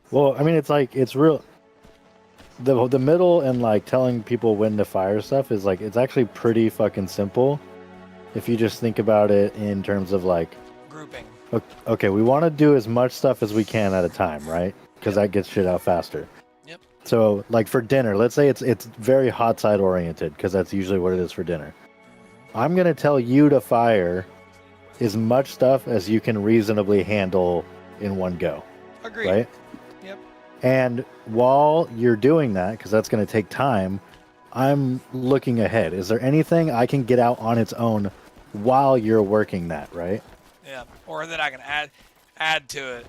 S14: Well, I mean, it's like, it's real. The middle and like telling people when to fire stuff is like, it's actually pretty fucking simple if you just think about it in terms of like
S6: grouping.
S14: Okay, we want to do as much stuff as we can at a time, right? Because that gets shit out faster.
S6: Yep.
S14: So like for dinner, let's say it's very hot side oriented, because that's usually what it is for dinner. I'm gonna tell you to fire as much stuff as you can reasonably handle in one go.
S6: Agreed.
S14: Right?
S6: Yep.
S14: And while you're doing that, because that's going to take time, I'm looking ahead. Is there anything I can get out on its own while you're working that, right?
S6: Yeah. Or that I can add to it.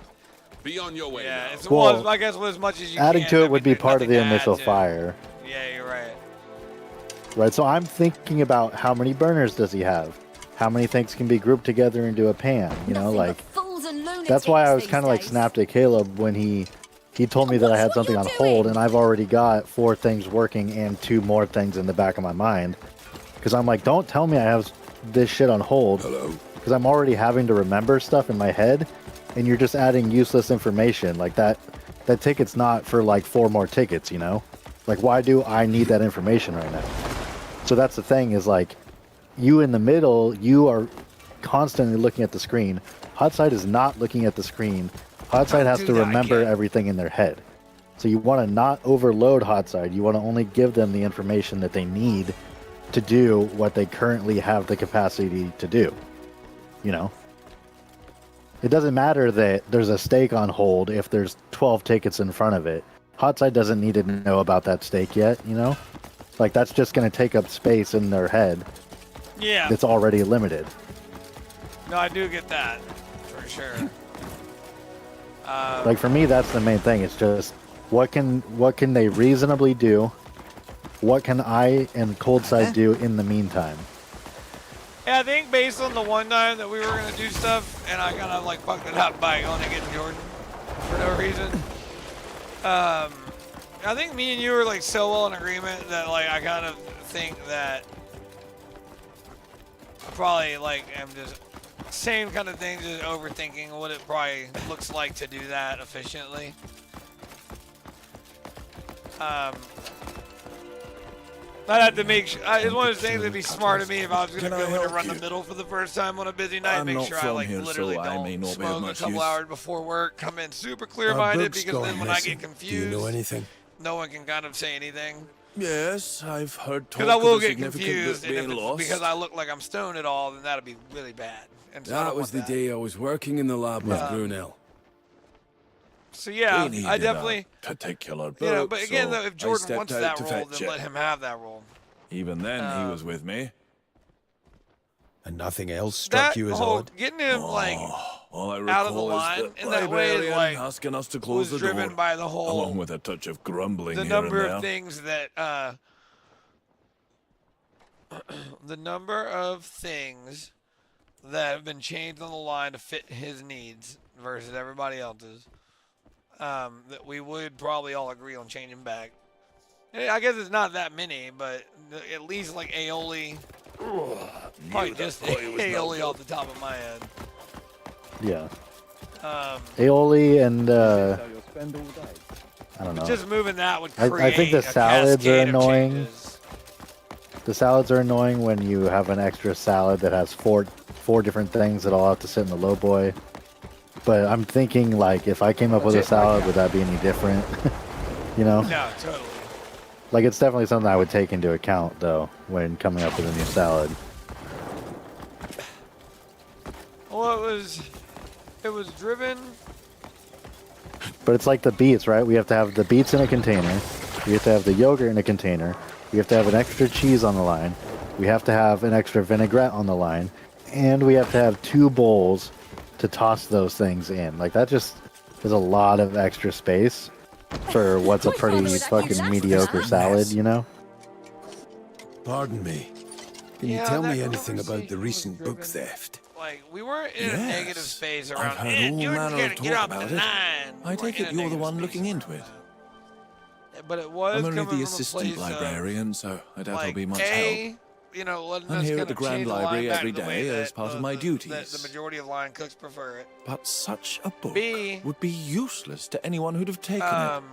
S16: Be on your way.
S6: Yeah. It's
S14: Well,
S6: I guess as much as you
S14: adding
S6: can.
S14: to it would be
S6: there's
S14: part of
S6: nothing
S14: the
S6: to add
S14: initial
S6: to.
S14: fire.
S6: Yeah, you're right.
S14: Right, so I'm thinking about how many burners does he have? How many things can be grouped together into a pan? You know, like,
S11: Fools and lunatics
S14: that's why I was
S11: these
S14: kind of like
S11: days.
S14: snapped at Caleb when he told me that I had something on hold, and I've already got 4 things working and 2 more things in the back of my mind. Because I'm like, don't tell me I have this shit on hold. Because I'm already having to remember stuff in my head, and you're just adding useless information. Like that ticket's not for like 4 more tickets, you know? Like, why do I need that information right now? So that's the thing, is like, you in the middle, you are constantly looking at the screen. Hot side is not looking at the screen. Hot side has to remember everything in their head. So you want to not overload hot side. You want to only give them the information that they need to do what they currently have the capacity to do. You know? It doesn't matter that there's a stake on hold if there's 12 tickets in front of it. Hot side doesn't need to know about that stake yet, you know? Like, that's just going to take up space in their head.
S6: Yeah.
S14: That's already limited.
S6: No, I do get that for sure.
S14: Like, for me, that's the main thing. It's just what can they reasonably do? What can I and cold side do in the meantime?
S6: Yeah, I think based on the one time that we were gonna do stuff, and I kind of like fucked it up by going to get Jordan for no reason. I think me and you were like so well in agreement that like I kind of think that I probably like am just same kind of thing, just overthinking what it probably looks like to do that efficiently. I'd have to make sure. It's one of those things that'd be smart of me if I was going to go in and run the middle for the first time on a busy night.
S16: I'm
S6: Make
S16: not
S6: sure I
S16: from
S6: like
S16: here,
S6: literally
S16: so I may
S6: don't
S16: not be of
S6: smoke a
S16: much
S6: couple
S16: use.
S6: hours before work. Come in super clear-minded
S2: Brooks
S6: because then
S2: gone
S6: when I
S2: missing.
S6: get confused,
S2: Do you know anything?
S6: no one can kind of say anything.
S16: Yes, I've heard talk
S6: Because I will
S16: of a
S6: get
S16: significant
S6: confused,
S16: book
S6: and if
S16: being
S6: it's
S16: lost.
S6: because I look like I'm stoned at all, then that'll be really bad. And so I
S1: That
S6: don't
S1: was
S6: want
S1: the
S6: that.
S1: day I was working in the lab with Brunel.
S6: So yeah,
S16: We needed
S6: I
S16: a
S6: definly,
S16: particular book,
S6: you know. But again,
S16: so
S6: though, if
S16: I
S6: Jordan
S16: stepped
S6: wants
S16: out
S6: that
S16: to
S6: role,
S16: fetch
S6: then
S16: it.
S6: let him have that role.
S16: Even then, he was with me.
S2: And nothing else struck
S6: That
S2: you as
S6: whole
S2: odd?
S6: getting him like
S16: All I
S6: out of the
S16: recall
S6: line
S16: is the
S6: in that way is
S16: librarian
S6: like
S16: asking us to close
S6: was
S16: the
S6: driven
S16: door,
S6: by the whole
S16: along with a touch of grumbling
S6: the
S16: here and
S6: number
S16: there.
S6: of things that the number of things that have been changed on the line to fit his needs versus everybody else's. That we would probably all agree on changing back. I guess it's not that many, but at least like aioli. Probably just aioli off the top of my head.
S14: Yeah. Aioli and I don't know.
S6: Just moving that would
S14: I
S6: create
S14: think the
S6: a
S14: salads are
S6: cascade of
S14: annoying.
S6: changes.
S14: The salads are annoying when you have an extra salad that has four different things that all have to sit in the low boy. But I'm thinking, like, if I came up with a salad, would that be any different? You know?
S6: No, totally.
S14: Like, it's definitely something I would take into account, though, when coming up with a new salad.
S6: Well, it was driven.
S14: But it's like the beets, right? We have to have the beets in a container. We have to have the yogurt in a container. We have to have an extra cheese on the line. We have to have an extra vinaigrette on the line. And we have to have 2 bowls to toss those things in. Like, that just is a lot of extra space for what's a pretty fucking mediocre salad, you know?
S2: Pardon me. Can you tell me anything about the recent book theft?
S6: like we weren't in a negative space around.
S17: I've heard all
S6: Jordan's
S17: manner
S6: gonna
S17: of
S6: get
S17: talk
S6: up
S17: about
S6: to
S17: it.
S6: 9.
S17: I take it you're the one looking into it.
S6: But it was
S17: I'm only
S6: coming
S17: the
S6: from a
S17: assistant
S6: place
S17: librarian, so I doubt
S6: like,
S17: I'll be much
S6: A,
S17: help.
S6: You know, letting
S17: I'm
S6: us
S17: here
S6: kind
S17: at the
S6: of
S17: Grand
S6: change the line
S17: Library
S6: back
S17: every
S6: to the way
S17: day
S6: that,
S17: as part of my
S6: the
S17: duties.
S6: majority of line cooks prefer it.
S17: But such a book
S6: B,
S17: would be useless to anyone who'd have taken it.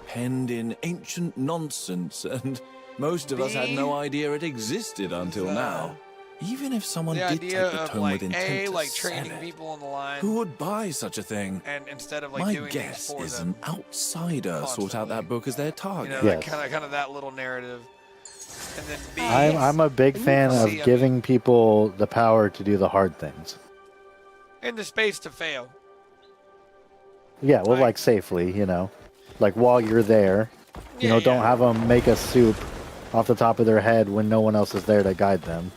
S17: Penned in ancient nonsense, and most of us had no idea it existed until now. Even if someone
S6: the
S17: did take
S6: idea
S17: the
S6: of
S17: tome
S6: like
S17: with intent
S6: A,
S17: to
S6: like
S17: sell
S6: training
S17: it,
S6: people on the line,
S17: who would buy such a thing?
S6: and instead of like
S17: My
S6: doing
S17: guess
S6: things for
S17: is
S6: them,
S17: an outsider sought out that book as their target.
S6: you know, that kind of that little narrative. And then B,
S14: I'm a big fan of
S6: C,
S14: giving people the power to do the hard things.
S6: in the space to fail.
S14: Yeah, well, like safely, you know, like while you're there, you know, don't have them make a soup off the top of their head when no one else is there to guide them.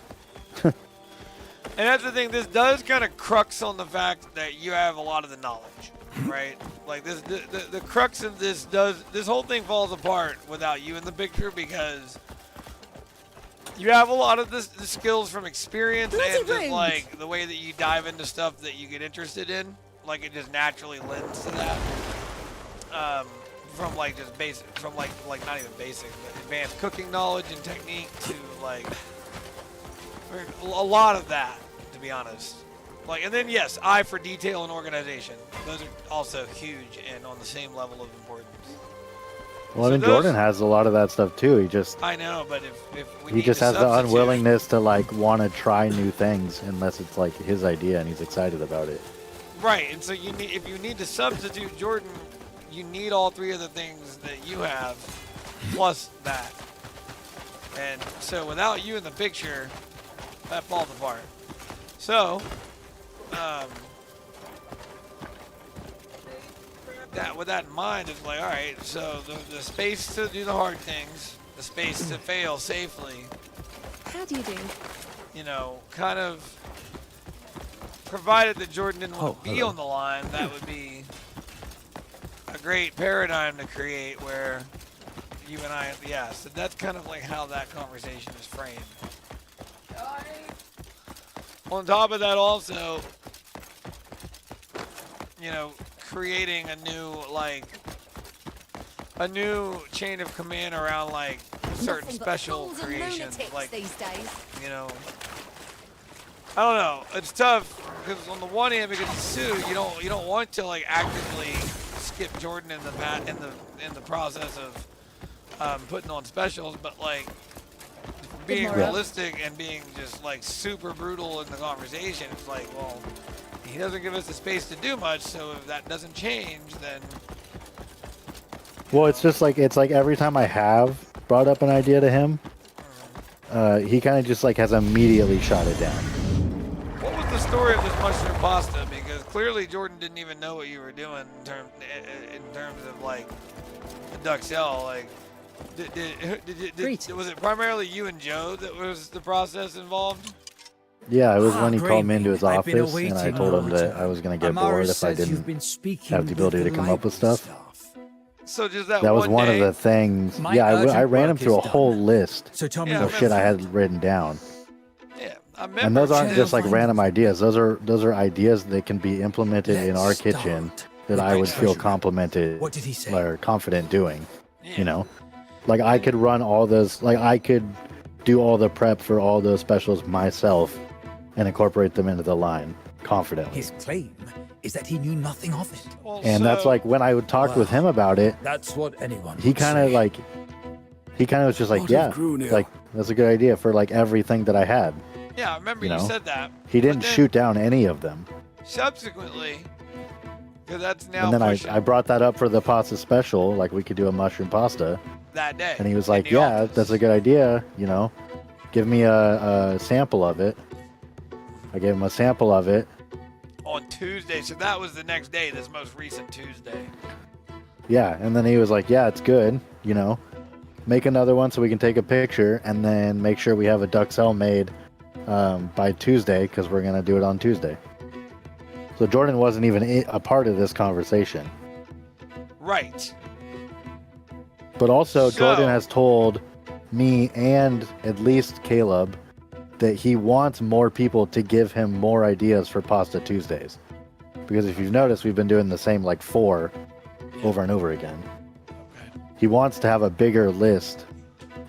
S6: And that's the thing. This does kind of crux on the fact that you have a lot of the knowledge, right? Like this, the crux of this whole thing falls apart without you in the picture because you have a lot of the skills from experience and just like the way that you dive into stuff that you get interested in. Like it just naturally lends to that. From like just basic, from like not even basic, but advanced cooking knowledge and technique to like a lot of that, to be honest. Like, and then yes, eye for detail and organization. Those are also huge and on the same level of importance.
S14: Well, and Jordan has a lot of that stuff too. He just
S6: I know, but if we
S14: he
S6: need
S14: just
S6: to
S14: has the
S6: substitute-
S14: unwillingness to like want to try new things unless it's like his idea and he's excited about it.
S6: Right, and so you need if you need to substitute Jordan, you need all three of the things that you have, plus that. And so without you in the picture, that falls apart. So, with that in mind, it's like, all right, so the space to do the hard things, the space to fail safely.
S7: How do you do?
S6: You know, kind of, provided that Jordan didn't want to be on the line, that would be a great paradigm to create where you and I, yeah, so that's kind of like how that conversation is framed. On top of that also, you know, creating a new chain of command around like certain special creations, like,
S7: these days.
S6: you know, I don't know, it's tough because on the one hand, because it's Sue, you don't want to like actively skip Jordan in the process of putting on specials, but like being realistic and being just like super brutal in the conversation, it's like, well, he doesn't give us the space to do much, so if that doesn't change, then
S14: Well, it's just like every time I have brought up an idea to him, he kind of just like has immediately shot it down.
S6: what was the story of this mushroom pasta? Because clearly Jordan didn't even know what you were doing in terms of like the duck shell. Like, was it primarily you and Joe that was the process involved?
S14: Yeah, it was when he
S18: great.
S14: called me into his
S18: I've been
S14: office, and I
S18: awaiting
S14: told him
S18: your
S14: that I was going to get
S18: Amara
S14: bored if I
S18: says you've
S14: didn't
S18: been speaking
S14: have the ability to
S18: with the
S14: come up with stuff.
S6: So just that
S14: That was one
S6: day,
S14: of the things.
S18: My
S14: Yeah, I
S18: urgent
S14: ran him
S18: work
S14: through a
S18: is
S14: whole
S18: done.
S14: list
S18: So tell me
S6: Yeah,
S14: of shit I had written down.
S6: I remember.
S14: And those aren't just like
S18: Find
S14: random ideas. Those are ideas that can be implemented in our kitchen that I would feel complimented
S18: What did he say?
S14: or confident doing. You know, like I could run all those. Like I could do all the prep for all those specials myself and incorporate them into the line confidently.
S18: His claim is that he knew nothing of it.
S14: And that's like when I would talk with him about it.
S18: That's what anyone
S14: He
S18: would
S14: kind of
S18: say.
S14: like, he kind of was just like,
S1: Out of
S14: yeah,
S1: Grunil.
S14: like that's a good idea for like everything that I had.
S6: Yeah, I remember
S14: you
S6: you
S14: know?
S6: said that.
S14: He didn't
S6: But then
S14: shoot down any of them.
S6: Subsequently, because that's now
S14: And then
S6: pushing
S14: I brought that up for the pasta special, like we could do a mushroom pasta.
S6: that day.
S14: And he was
S6: in
S14: like,
S6: the
S14: yeah,
S6: office.
S14: that's a good idea, you know. Give me a sample of it. I gave him a sample of it.
S6: On Tuesday, so that was the next day, this most recent Tuesday.
S14: Yeah, and then he was like, yeah, it's good, you know. Make another one so we can take a picture and then make sure we have a duck cell made by Tuesday because we're going to do it on Tuesday. So Jordan wasn't even a part of this conversation.
S6: Right.
S14: But also,
S6: So-
S14: Jordan has told me and at least Caleb that he wants more people to give him more ideas for Pasta Tuesdays. Because if you've noticed, we've been doing the same like 4 over and over again. He wants to have a bigger list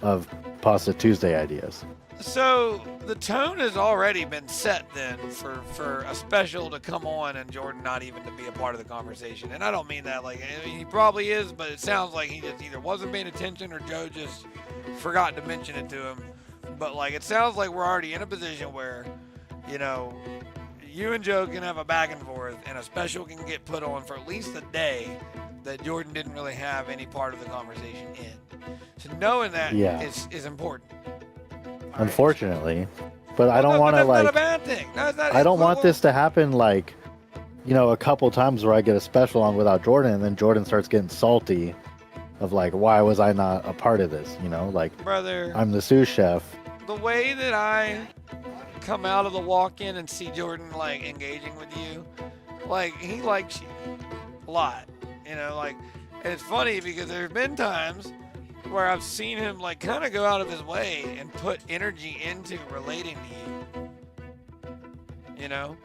S14: of Pasta Tuesday ideas.
S6: So the tone has already been set then for a special to come on and Jordan not even to be a part of the conversation. And I don't mean that like he probably is, but it sounds like he just either wasn't paying attention or Joe just forgot to mention it to him. But like it sounds like we're already in a position where, you know, you and Joe can have a back and forth and a special can get put on for at least a day that Jordan didn't really have any part of the conversation in. So knowing that is important.
S14: Unfortunately. But I don't want to like...
S6: That's not a bad thing.
S14: I don't want this to happen like, you know, a couple times where I get a special on without Jordan and then Jordan starts getting salty of like, why was I not a part of this? You know, like,
S6: brother,
S14: I'm the sous chef.
S6: The way that I come out of the walk-in and see Jordan like engaging with you, like he likes you a lot, you know, like, and it's funny because there's been times where I've seen him like kind of go out of his way and put energy into relating to you, you know,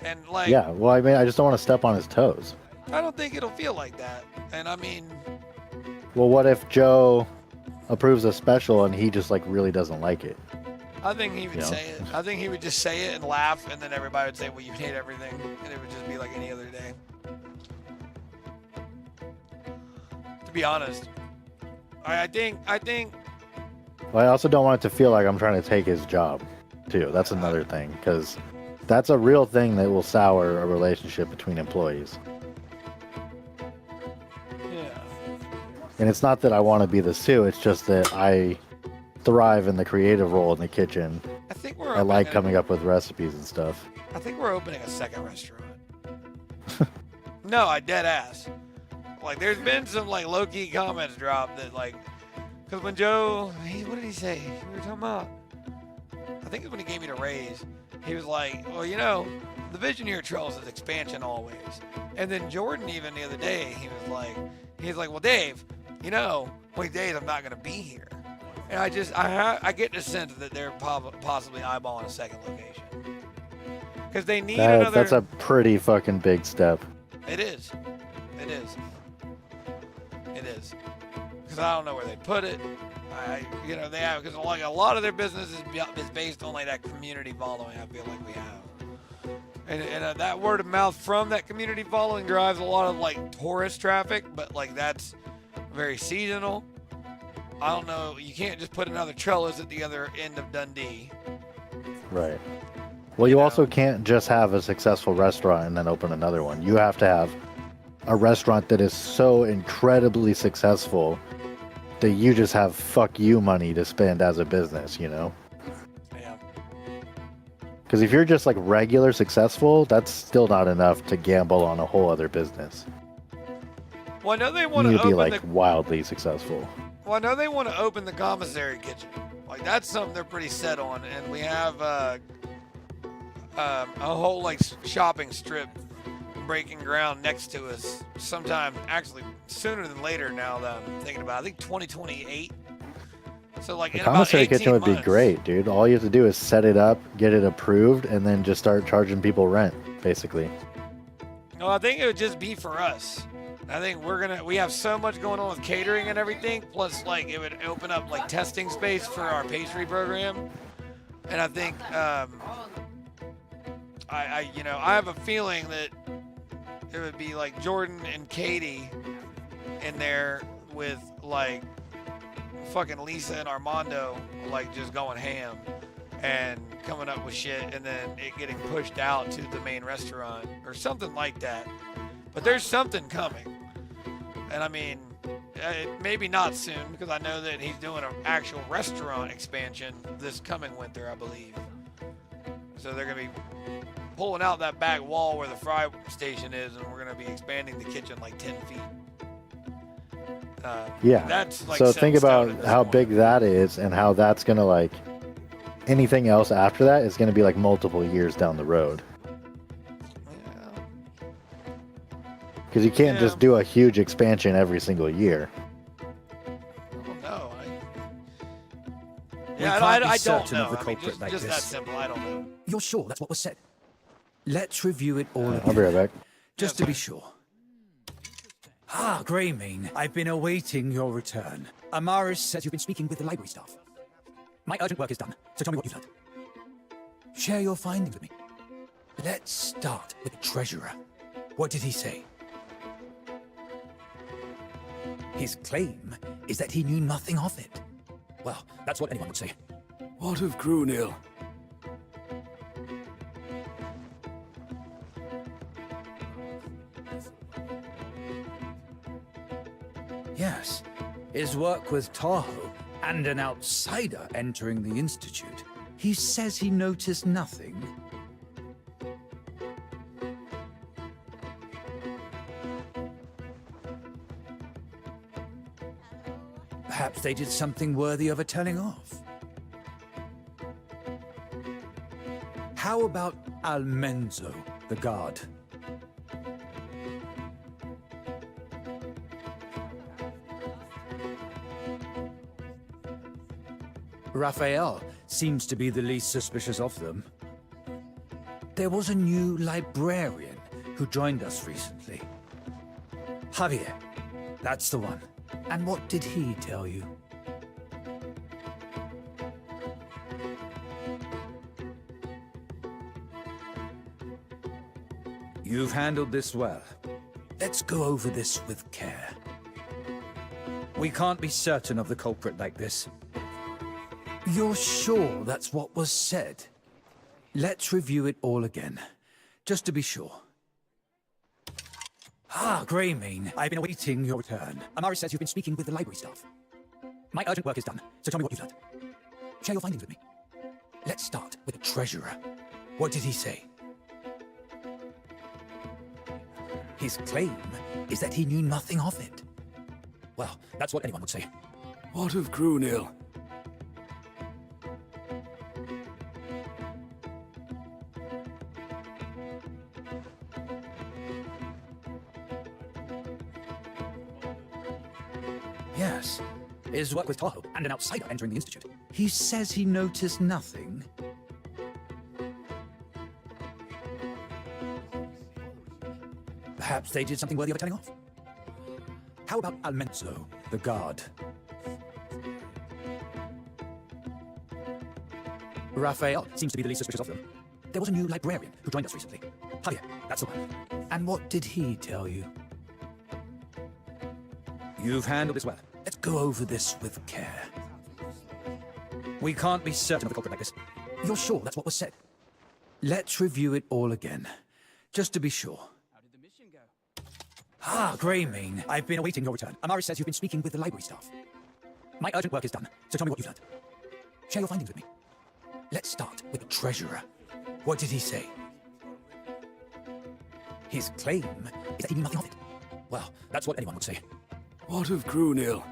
S6: and like,
S14: Yeah, well, I mean, I just don't want to step on his toes.
S6: I don't think it'll feel like that. And I mean,
S14: Well, what if Joe approves a special and he just like really doesn't like it?
S6: I think he would
S14: You know?
S6: say it. I think he would just say it and laugh, and then everybody would say, well, you hate everything, and it would just be like any other day. To be honest, I think
S14: Well, I also don't want it to feel like I'm trying to take his job, too. That's another thing, because that's a real thing that will sour a relationship between employees.
S6: Yeah.
S14: And it's not that I want to be the sous, it's just that I thrive in the creative role in the kitchen.
S6: I think we're
S14: I like coming up with recipes and stuff.
S6: I think we're opening a second restaurant. No, I dead ass. Like, there's been some like low-key comments dropped that like, because when Joe, what did he say? We were talking about. I think it's when he gave me the raise. He was like, well, you know, the vision here at Trellis is expansion always. And then Jordan, even the other day, he's like, well, Dave, you know, wait days I'm not gonna be here. And I get the sense that they're possibly eyeballing a second location because they need another.
S14: That's a pretty fucking big step.
S6: It is. It is. It is. Because I don't know where they put it. You know, they have, because like a lot of their business is based on like that community following. I feel like we have, and that word of mouth from that community following drives a lot of like tourist traffic. But like that's very seasonal. I don't know. You can't just put another trellis at the other end of Dundee.
S14: Right. Well, you also can't just have a successful restaurant and then open another one. You have to have a restaurant that is so incredibly successful that you just have fuck you money to spend as a business, you know?
S6: Yeah.
S14: Because if you're just like regular successful, that's still not enough to gamble on a whole other business.
S6: Well, I know they
S14: You
S6: want
S14: need
S6: to
S14: to be
S6: open
S14: like
S6: the.
S14: wildly successful.
S6: Well, I know they want to open the commissary kitchen. Like that's something they're pretty set on, and we have a whole like shopping strip breaking ground next to us sometime actually sooner than later now that I'm thinking about it. I think 2028. So like
S14: The
S6: in about
S14: commissary
S6: 18
S14: kitchen would be
S6: months.
S14: great, dude. All you have to do is set it up, get it approved, and then just start charging people rent, basically.
S6: No, I think it would just be for us. I think we have so much going on with catering and everything, plus like it would open up like testing space for our pastry program. And I think I have a feeling that it would be like Jordan and Katie in there with like fucking Lisa and Armando like just going ham and coming up with shit and then it getting pushed out to the main restaurant or something like that. But there's something coming. And I mean, maybe not soon because I know that he's doing an actual restaurant expansion this coming winter, I believe. So they're going to be pulling out that back wall where the fry station is and we're going to be expanding the kitchen like 10 feet.
S14: Yeah.
S6: That's like
S14: so
S6: set
S14: think
S6: in stone
S14: about
S6: at this
S14: how
S6: point.
S14: big that is and how that's going to like anything else after that is going to be like multiple years down the road. Because you can't just do a huge expansion every single year.
S6: No.
S14: You
S6: Yeah,
S18: can't be
S6: I
S18: certain
S6: don't know.
S18: of the
S6: I mean,
S18: culprit like
S6: just that
S18: this.
S6: simple. I don't know.
S18: You're sure that's what was said? Let's review it all again.
S14: I'll be right back.
S18: Just to be sure. Ah, Greymane, I've been awaiting your return. Amaris says you've been speaking with the library staff. My urgent work is done, so tell me what you've learned. Share your findings with me. Let's start with the treasurer. What did he say? His claim is that he knew nothing of it. Well, that's what anyone would say.
S1: What of Grunil?
S18: Yes, his work with Tahoe and an outsider entering the Institute. He says he noticed nothing. Perhaps they did something worthy of a telling off. How about Almenzo, the guard? Raphael seems to be the least suspicious of them. There was a new librarian who joined us recently. Javier, that's the one. And what did he tell you? You've handled this well. Let's go over this with care. We can't be certain of the culprit like this. You're sure that's what was said? Let's review it all again, just to be sure. Ah, Greymane, I've been awaiting your return. Amaris says you've been speaking with the library staff. My urgent work is done, so tell me what you've learned. Share your findings with me. Let's start with the treasurer. What did he say? His claim is that he knew nothing of it. Well, that's what anyone would say.
S1: What of Grunil?
S18: Yes, his work with Tahoe and an outsider entering the Institute. He says he noticed nothing. Perhaps they did something worthy of a telling off. How about Almenzo, the guard? Raphael seems to be the least suspicious of them. There was a new librarian who joined us recently. Javier, that's the one. And what did he tell you? You've handled this well. Let's go over this with care. We can't be certain of the culprit like this. You're sure that's what was said? Let's review it all again, just to be sure. Ah, Greymane, I've been awaiting your return. Amaris says you've been speaking with the library staff. My urgent work is done, so tell me what you've learned. Share your findings with me. Let's start with the treasurer. What did he say? His claim is that he knew nothing of it. Well, that's what anyone would say.
S1: What of Grunil?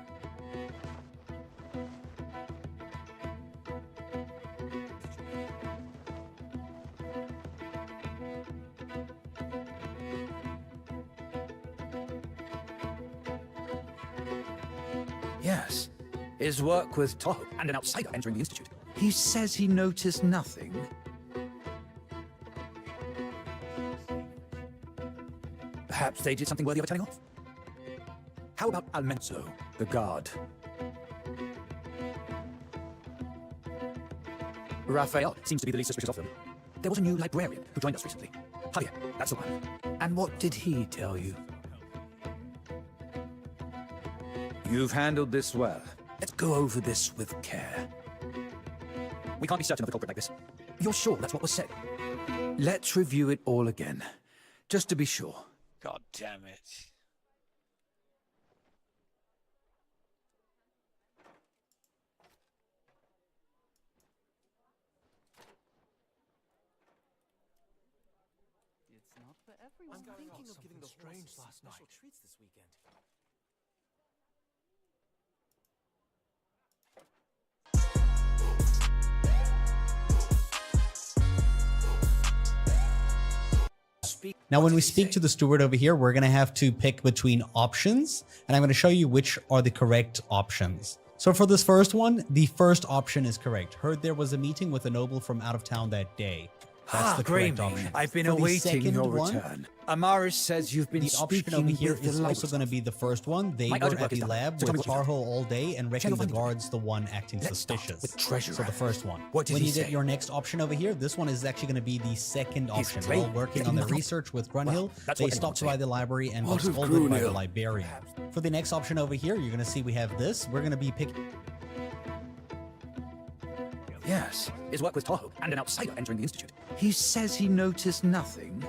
S18: Yes, his work with Tahoe and an outsider entering the Institute. He says he noticed nothing. Perhaps they did something worthy of a telling off. How about Almenzo, the guard? Raphael seems to be the least suspicious of them. There was a new librarian who joined us recently. Javier, that's the one. And what did he tell you? You've handled this well. Let's go over this with care. We can't be certain of the culprit like this. You're sure that's what was said? Let's review it all again, just to be sure.
S6: God damn it.
S15: It's not for everyone. I'm thinking of giving the strange last night. Treats this weekend.
S19: Now, when we speak to the steward over here, we're going to have to pick between options, and I'm going to show you which are the correct options. So for this first one, the first option is correct. Heard there was a meeting with a noble from out of town that day. That's the correct option.
S18: I've been
S19: For the
S18: awaiting
S19: second
S18: your
S19: one,
S18: return. Amaris says you've been
S19: the option over
S18: speaking
S19: here
S18: with the
S19: is also
S18: library
S19: going to be the first one. They
S18: My
S19: were
S18: urgent
S19: at
S18: work is
S19: the
S18: done.
S19: lab
S18: So tell me
S19: with
S18: what you
S19: Tarho all day and reckoned the
S18: find me.
S19: guard's the one acting suspicious.
S18: with treasure.
S19: So the first one.
S18: What did
S19: when
S18: he
S19: you get
S18: say?
S19: your next option over here, this one is actually going to be the second
S18: He's
S19: option.
S18: great.
S19: While working
S18: Getting
S19: on the
S18: nothing.
S19: research with Grunhill,
S18: that's
S19: they
S18: what
S19: stopped
S18: anyone
S19: by the library and got
S1: What of
S19: scolded by the
S1: Grunhill?
S19: librarian. For the next option over here, you're going to see we have this. We're going to be picking...
S18: Yes, his work with Tarho and an outsider entering the Institute. He says he noticed nothing.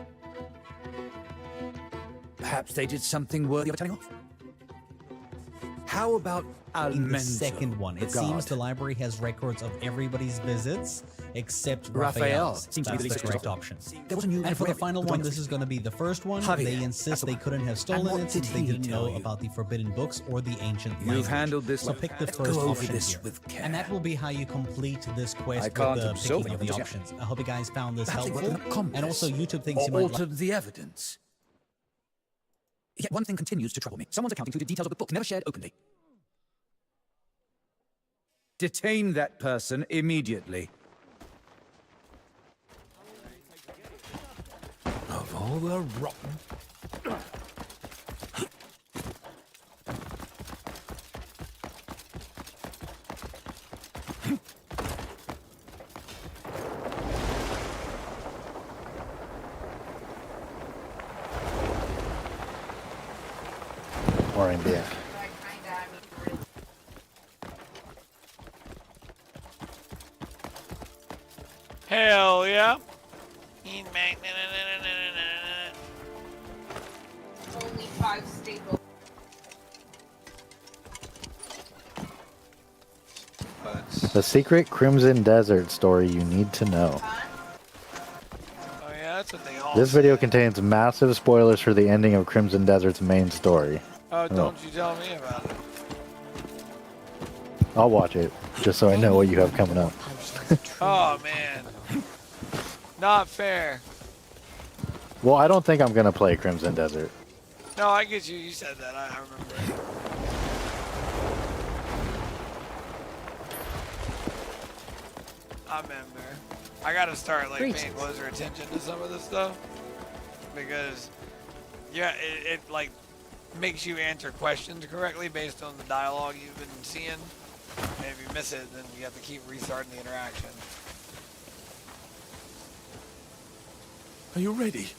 S18: Perhaps they did something worthy of a telling off. How about
S19: in the
S18: Almenzo,
S19: second one.
S18: the
S19: It seems
S18: guard?
S19: the library has records of everybody's visits except
S18: Raphael
S19: Raphael's.
S18: seems to be
S19: That's
S18: the
S19: the
S18: least
S19: correct
S18: responsible.
S19: option.
S18: There was a new
S19: And for the
S18: librarian
S19: final
S18: who
S19: one,
S18: joined
S19: this
S18: us.
S19: is going to be the first one.
S18: Javier,
S19: They
S18: that's
S19: insist
S18: the
S19: they
S18: one.
S19: couldn't have
S18: And
S19: stolen
S18: what
S19: it since
S18: did
S19: they
S18: he
S19: didn't
S18: tell
S19: know
S18: you?
S19: about the forbidden books or the ancient
S18: You've
S19: language.
S18: handled this
S19: So
S18: well.
S19: pick the
S18: Let's
S19: first
S18: go over
S19: option
S18: this
S19: here.
S18: with care.
S19: And that will be how you complete this quest
S18: I
S19: with
S18: can't
S19: the
S18: absolve
S19: picking of
S18: them
S19: the
S18: just yet.
S19: options. I hope you guys found this
S18: Perhaps they
S19: helpful.
S18: worked an accomplice
S19: And also YouTube thinks
S18: or
S19: you might like...
S18: altered the evidence. Yet one thing continues to trouble me. Someone's account included details of the book never shared openly. Detain that person immediately. Of all the rotten...
S14: Morning, beer.
S6: Hell yeah.
S20: Only 5 staples.
S14: The secret Crimson Desert story you need to know.
S6: Oh yeah, that's what they all
S14: This
S6: say.
S14: video contains massive spoilers for the ending of Crimson Desert's main story.
S6: Oh, don't you tell me about it.
S14: I'll watch it, just so I know what you have coming up.
S6: Oh man. Not fair.
S14: Well, I don't think I'm going to play Crimson Desert.
S6: No, I get you. You said that. I remember it. I remember. I gotta start like paying closer attention to some of this stuff because, yeah, it like makes you answer questions correctly based on the dialogue you've been seeing. And if you miss it, then you have to keep restarting the interaction.
S17: Are you ready?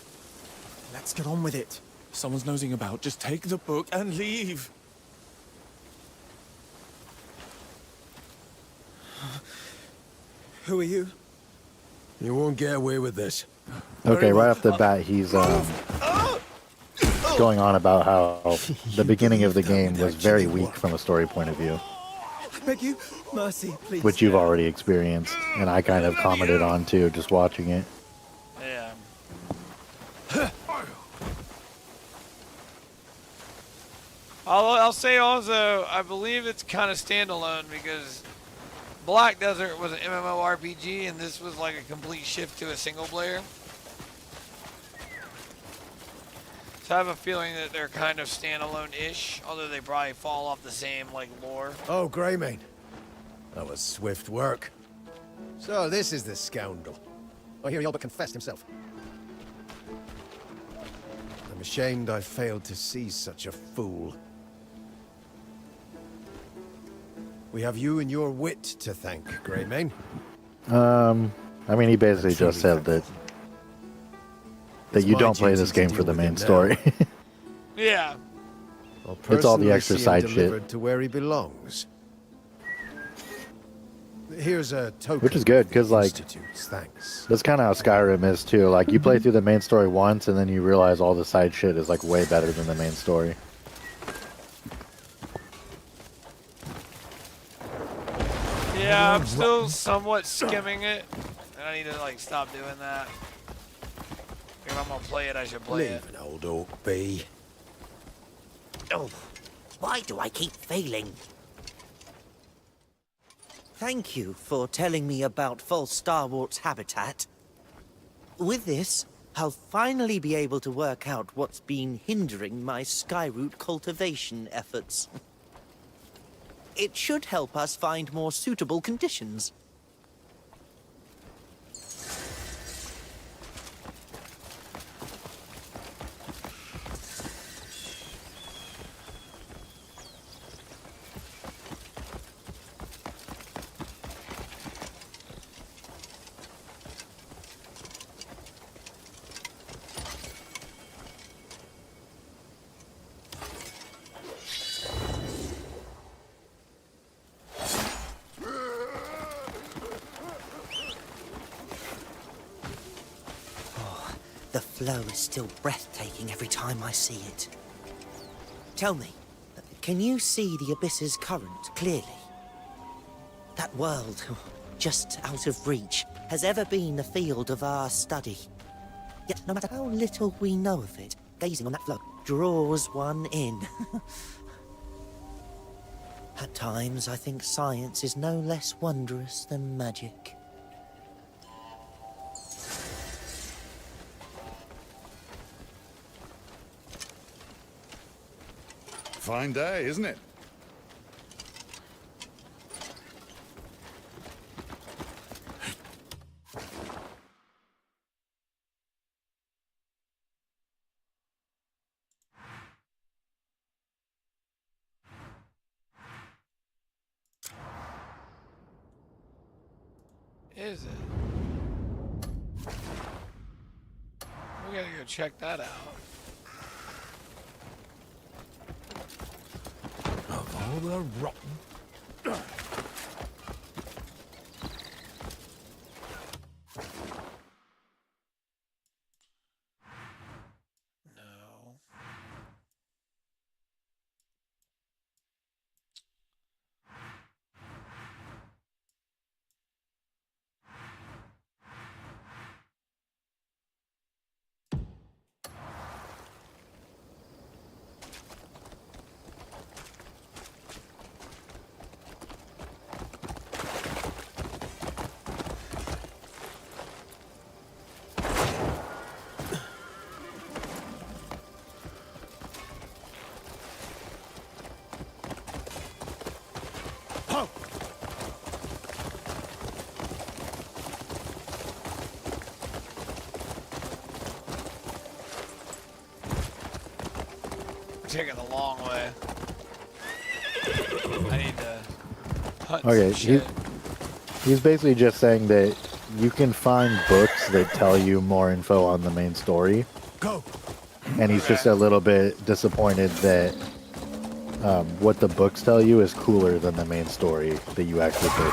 S10: Let's get on with it.
S17: Someone's nosing about. Just take the book and leave.
S10: Who are you?
S2: You won't get away with this.
S14: Okay, right off the bat, he's going on about how the beginning of the game was very weak from a story point of view,
S10: I beg you, mercy, please.
S14: which you've already experienced, and I kind of commented on too, just watching it.
S6: Yeah. I'll say also, I believe it's kind of standalone because Black Desert was an MMORPG and this was like a complete shift to a single player. So I have a feeling that they're kind of standalone-ish, although they probably fall off the same like lore.
S2: Oh, Greymane. That was swift work. So this is the scoundrel.
S5: I hear he all but confessed himself.
S2: I'm ashamed I failed to see such a fool. We have you and your wit to thank, Greymane.
S14: I mean, he basically just said that you don't play this game for the main story.
S6: Yeah.
S14: It's all the
S2: Personally
S14: extra
S2: see him
S14: side shit.
S2: delivered to where he belongs. Here's a token.
S14: Which is good, because, like,
S2: Institute's thanks.
S14: that's kind of how Skyrim is, too. Like, you play through the main story once, and then you realize all the side shit is, like, way better than the main story.
S6: Yeah, I'm still somewhat skimming it, and I need to like stop doing that. If I'm gonna play it, I should play it.
S2: Leave an old oak be.
S21: Oh, why do I keep failing? Thank you for telling me about false starwart's habitat. With this, I'll finally be able to work out what's been hindering my skyroot cultivation efforts. It should help us find more suitable conditions. The flow is still breathtaking every time I see it. Tell me, can you see the Abyss's current clearly? That world, just out of reach, has ever been the field of our study. Yet no matter how little we know of it, gazing on that flow draws one in. At times, I think science is no less wondrous than magic.
S9: Fine day, isn't it?
S6: Is it? We gotta go check that out.
S12: Of all the rotten...
S6: Taking the long way. I need to hunt
S14: Okay,
S6: some shit.
S14: he's basically just saying that you can find books that tell you more info on the main story.
S8: Go.
S14: And he's just a little bit disappointed that what the books tell you is cooler than the main story that you actually play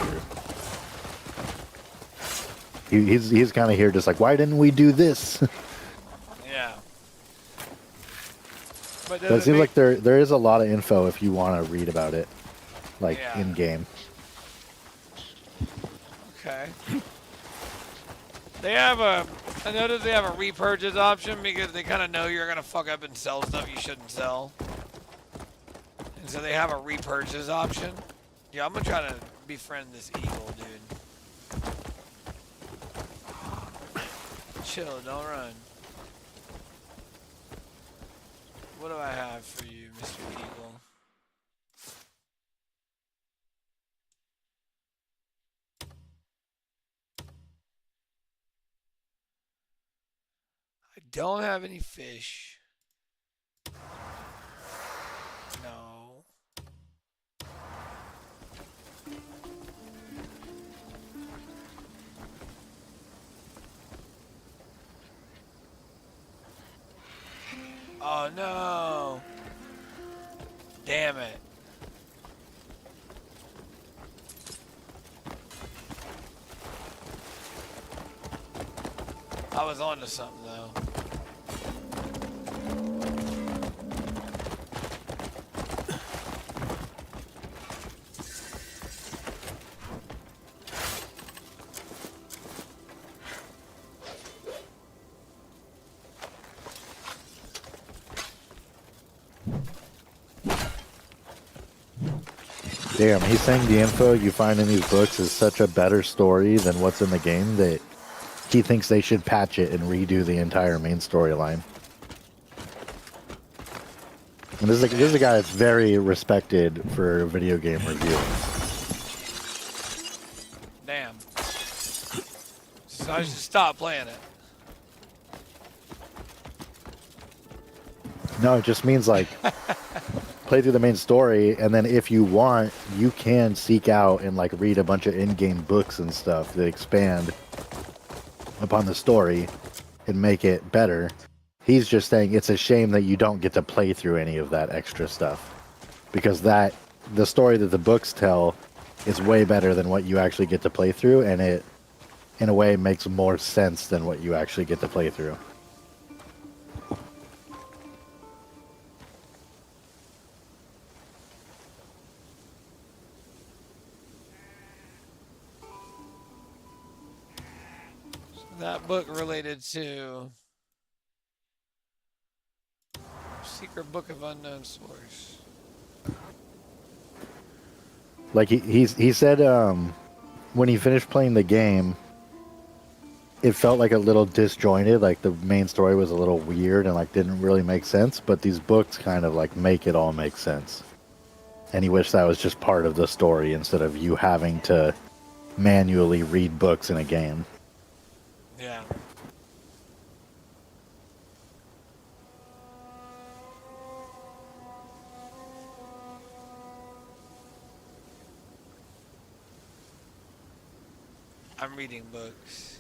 S14: through. He's kind of here just like, why didn't we do this?
S6: Yeah. But
S14: But it seems like there is a lot of info if you want to read about it, like
S6: Yeah.
S14: in game.
S6: Okay. They have a. I noticed they have a repurchase option because they kind of know you're gonna fuck up and sell stuff you shouldn't sell. And so they have a repurchase option. Yeah, I'm gonna try to befriend this eagle, dude. Chill, don't run. What do I have for you, Mr. Eagle? I don't have any fish. No. Oh no. Damn it. I was on to something though.
S14: Damn, he's saying the info you find in these books is such a better story than what's in the game that he thinks they should patch it and redo the entire main storyline. And this is a guy that's very respected for video game reviewing.
S6: Damn. So I should stop playing it.
S14: No, it just means like play through the main story, and then if you want, you can seek out and like read a bunch of in-game books and stuff that expand upon the story and make it better. He's just saying it's a shame that you don't get to play through any of that extra stuff, because the story that the books tell is way better than what you actually get to play through, and it in a way makes more sense than what you actually get to play through.
S6: That book related to Secret Book of Unknown Source.
S14: Like he said when he finished playing the game, it felt like a little disjointed, like the main story was a little weird and like didn't really make sense, but these books kind of like make it all make sense. And he wished that was just part of the story instead of you having to manually read books in a game.
S6: Yeah. I'm reading books.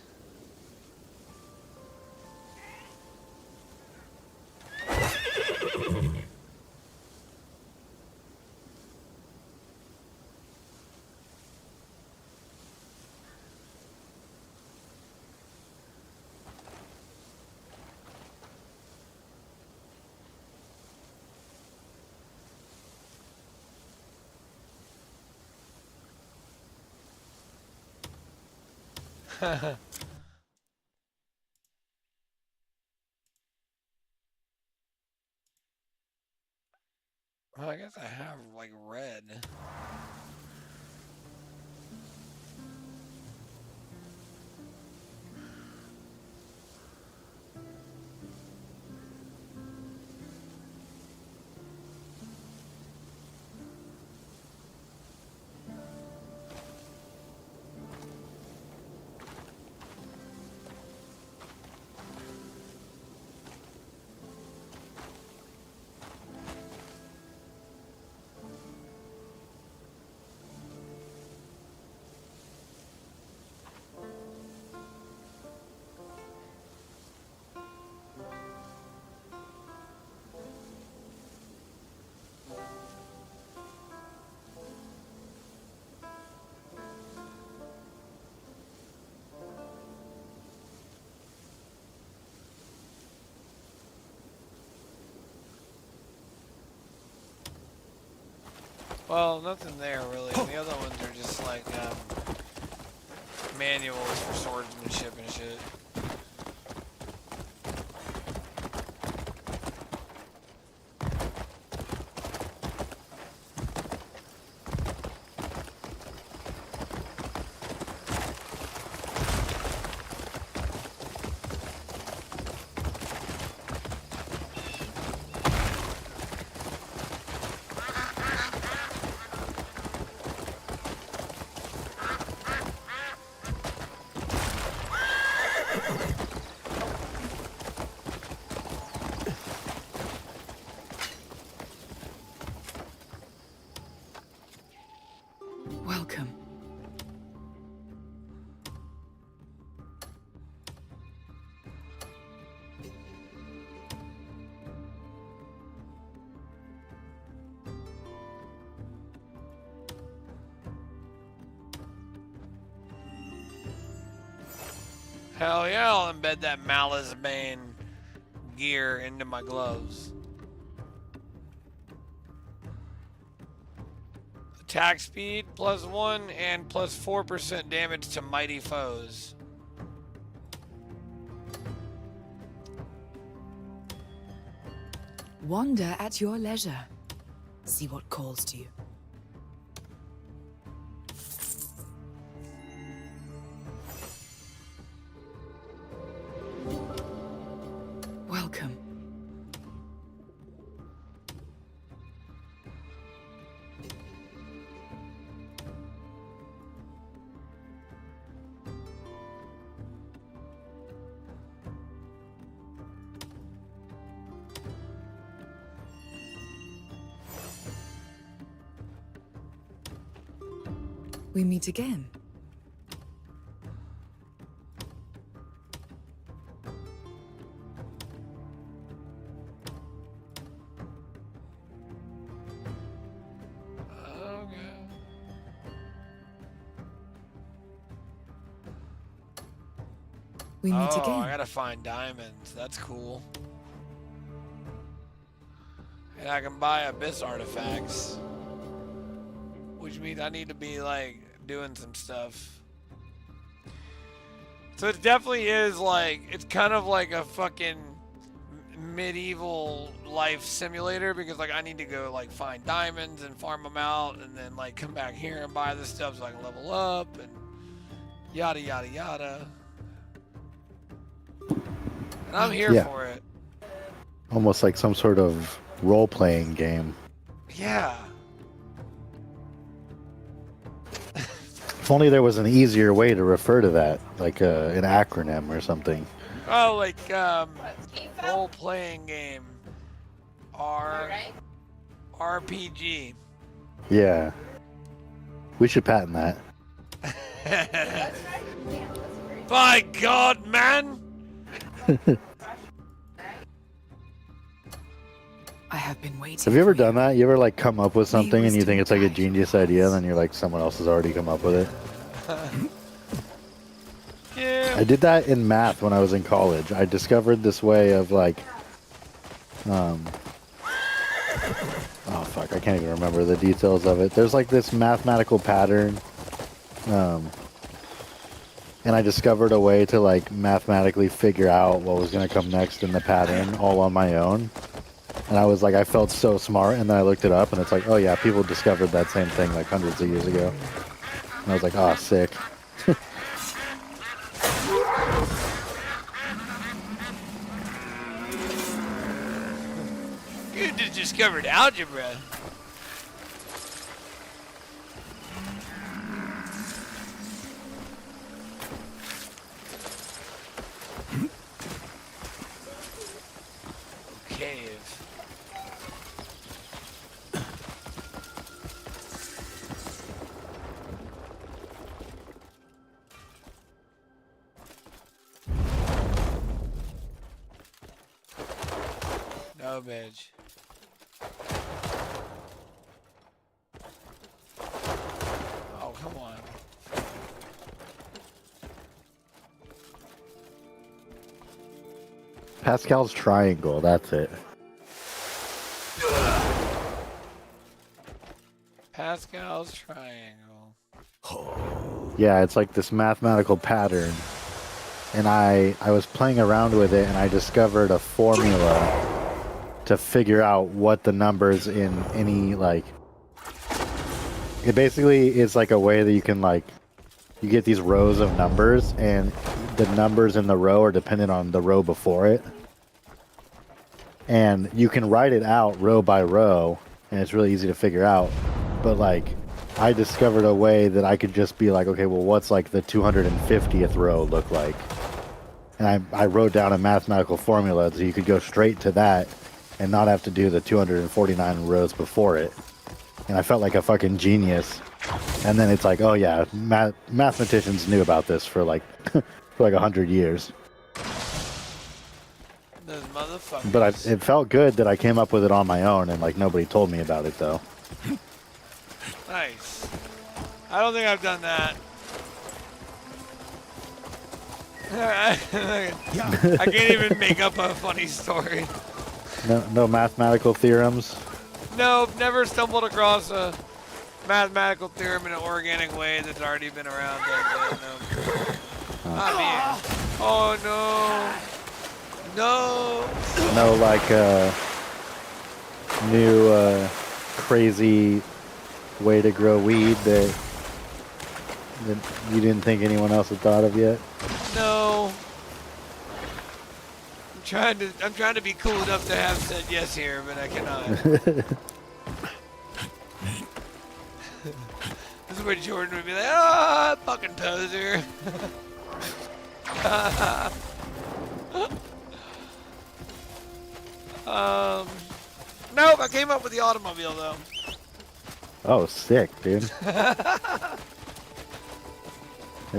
S6: Well, I guess I have like red. Well, nothing there really. The other ones are just like manuals for swordsmanship and shit.
S7: Welcome.
S6: Hell yeah, I'll embed that Malice Bane gear into my gloves. Attack speed +1 and +4% damage to mighty foes.
S7: Wander at your leisure. See what calls to you. Welcome. We meet again. We meet
S6: oh,
S7: again.
S6: I gotta find diamonds. That's cool. And I can buy abyss artifacts. Which means I need to be like doing some stuff. So it definitely is like, it's kind of like a fucking medieval life simulator, because like I need to go like find diamonds and farm them out and then like come back here and buy this stuff so I can level up and yada yada yada. And I'm here for it.
S14: Almost like some sort of role-playing game.
S6: Yeah.
S14: If only there was an easier way to refer to that, like an acronym or something.
S6: Oh, like role-playing game. RPG.
S14: Yeah. We should patent that.
S6: By God, man!
S7: I have been waiting.
S14: Have you ever done that? You ever like come up with something and you think it's like a genius idea, and then you're like, someone else has already come up with it?
S6: Yeah.
S14: I did that in math when I was in college. I discovered this way of like, oh fuck, I can't even remember the details of it. There's like this mathematical pattern, and I discovered a way to like mathematically figure out what was going to come next in the pattern all on my own. And I was like, I felt so smart, and then I looked it up, and it's like, oh yeah, people discovered that same thing like hundreds of years ago. And I was like, oh, sick.
S6: You just discovered algebra. Cave. No bitch. Oh, come on.
S14: Pascal's triangle, that's it.
S6: Pascal's triangle.
S14: Yeah, it's like this mathematical pattern. And I was playing around with it, and I discovered a formula to figure out what the numbers in any, like... It basically is like a way that you can, like... You get these rows of numbers, and the numbers in the row are dependent on the row before it. And you can write it out row by row, and it's really easy to figure out. But, like, I discovered a way that I could just be like, okay, well, what's, like, the 250th row look like? And I wrote down a mathematical formula so you could go straight to that and not have to do the 249 rows before it. And I felt like a fucking genius. And then it's like, oh yeah, mathematicians knew about this for like for like 100 years.
S6: Those motherfuckers.
S14: But it felt good that I came up with it on my own, and like nobody told me about it though.
S6: Nice. I don't think I've done that. I can't even make up a funny story.
S14: No mathematical theorems.
S6: No, never stumbled across a mathematical theorem in an organic way that's already been around. No. Not me. Oh no. No.
S14: No, like new crazy way to grow weed that you didn't think anyone else had thought of yet?
S6: No. I'm trying to be cool enough to have said yes here, but I cannot. This is where Jordan would be like, ah, fucking poser. Nope, I came up with the automobile though.
S14: Oh, sick, dude.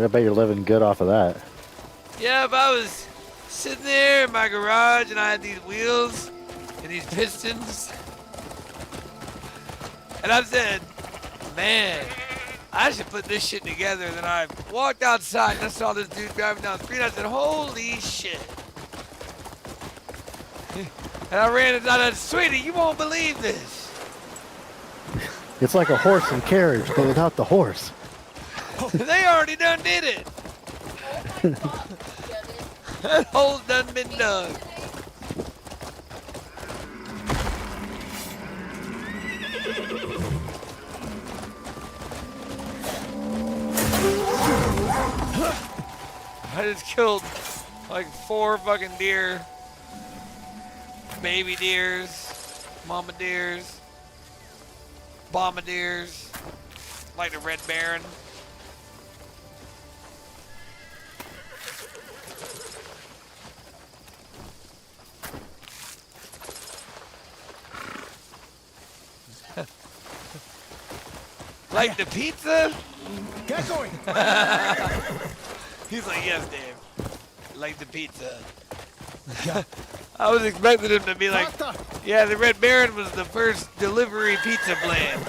S14: I bet you're living good off of that.
S6: Yeah, if I was sitting there in my garage and I had these wheels and these pistons, and I said, man, I should put this shit together. And then I walked outside and I saw this dude driving down the street. I said, holy shit. And I ran inside and I said, sweetie, you won't believe this.
S14: It's like a horse and carriage, but without the horse.
S6: They already done did it. That hole's done been dug. I just killed like 4 fucking deer. Baby deers, mama deers, bombardiers, like the Red Baron. Like the pizza?
S2: Get going!
S6: He's like, yes, Dave. Like the pizza. I was expecting him to be like, yeah, the Red Baron was the first delivery pizza plan.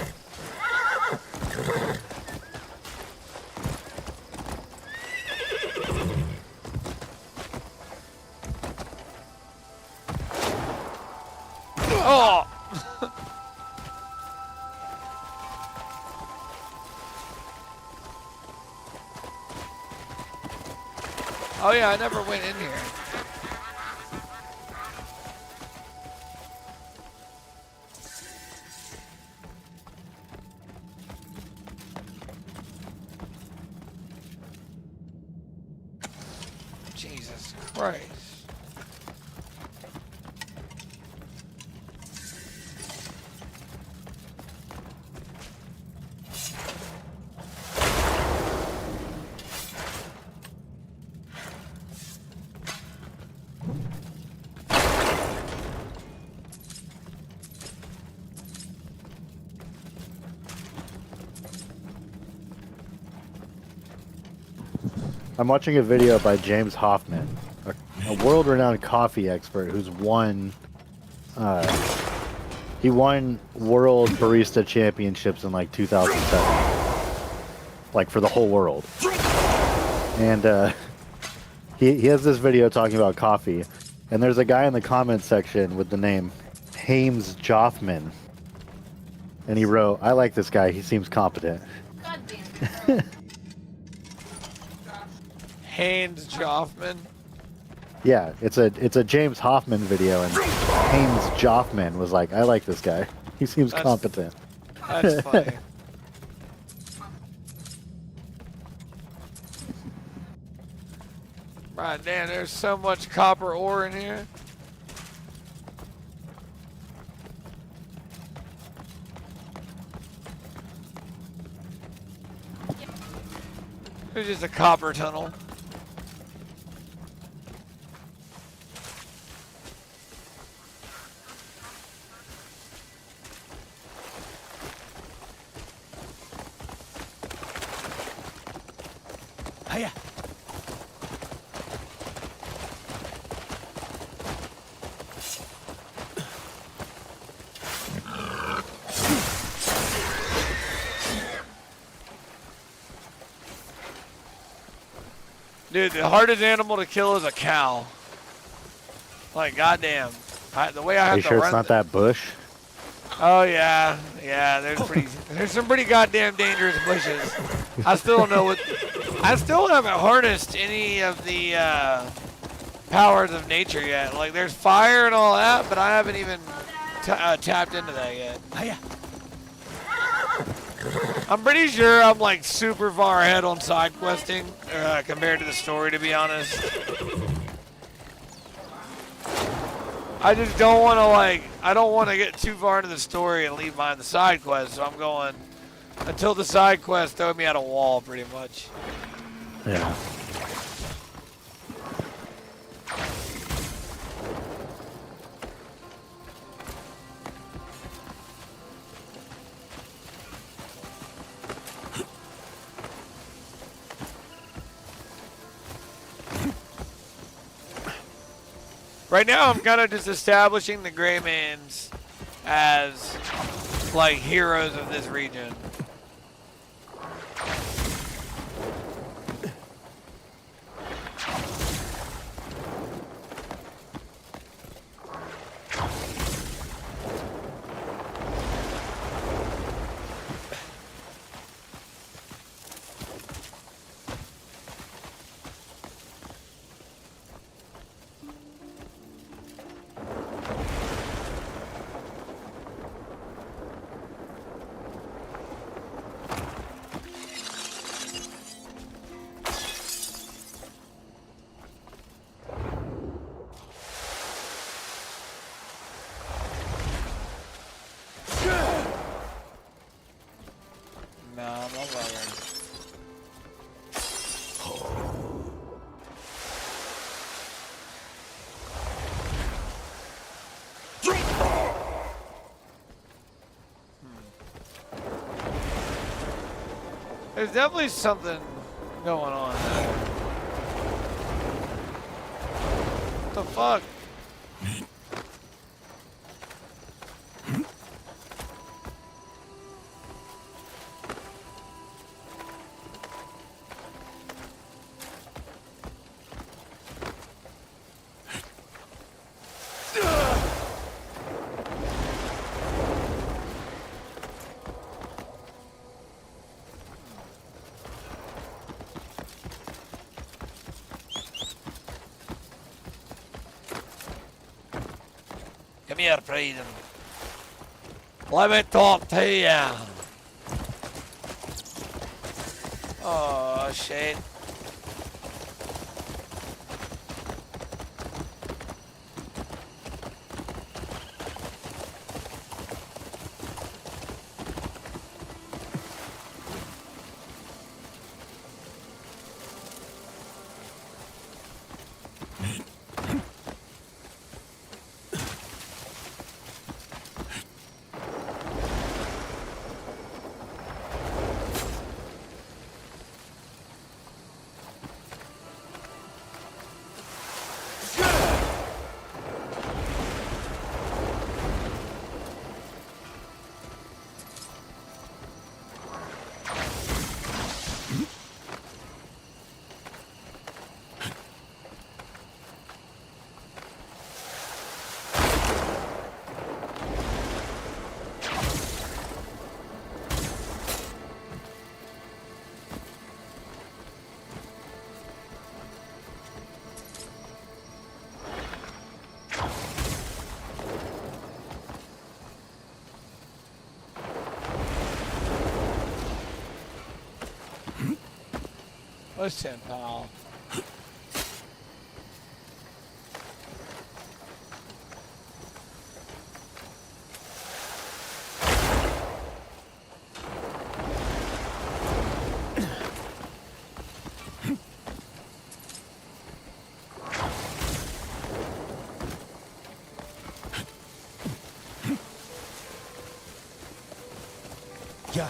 S6: Oh! Oh yeah, I never went in here. Jesus Christ.
S14: I'm watching a video by James Hoffman, a world-renowned coffee expert who's won. He won World Barista Championships in like 2007, like for the whole world. And he has this video talking about coffee, and there's a guy in the comments section with the name Hames Joffman, and he wrote, "I like this guy. He seems competent."
S6: Haynes Joffman.
S14: Yeah, it's a James Hoffman video, and Haynes Joffman was like, "I like this guy. He seems competent."
S6: That's funny. Right, damn, there's so much copper ore in here. There's just a copper tunnel.
S2: Hiya.
S6: Dude, the hardest animal to kill is a cow. Like, goddamn. The way I have
S14: Are you
S6: to
S14: sure
S6: run
S14: it's not that bush?
S6: Oh yeah, yeah. There's some pretty goddamn dangerous bushes. I still don't know what. I still haven't harnessed any of the powers of nature yet. Like there's fire and all that, but I haven't even tapped into that yet.
S2: Hiya.
S6: I'm pretty sure I'm like super far ahead on side questing compared to the story, to be honest. I just don't want to I don't want to get too far into the story and leave behind the side quest, so I'm going until the side quest throw me at a wall, pretty much.
S14: Yeah.
S6: Right now, I'm kind of just establishing the Greymans as, like, heroes of this region. No, I'm not bothering. There's definitely something going on there. What the fuck? Come here, Priden. Let me talk to you. Oh, shit. Listen, pal.
S2: Yeah.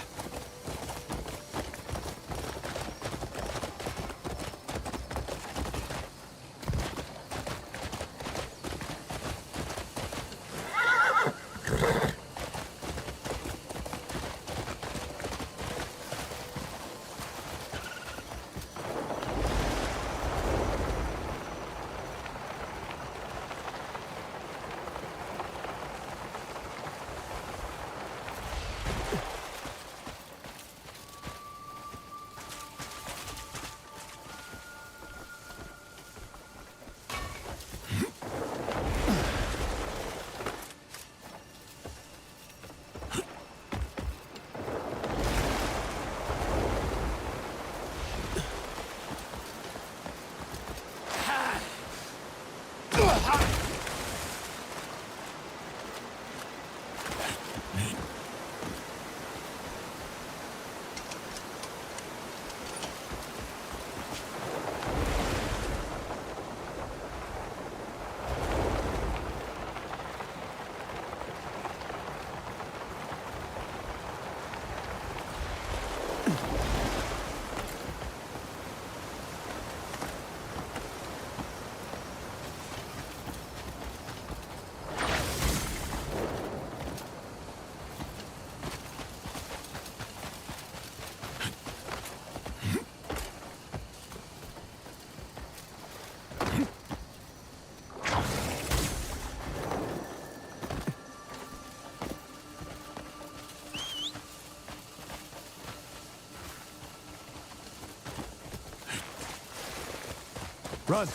S2: Run!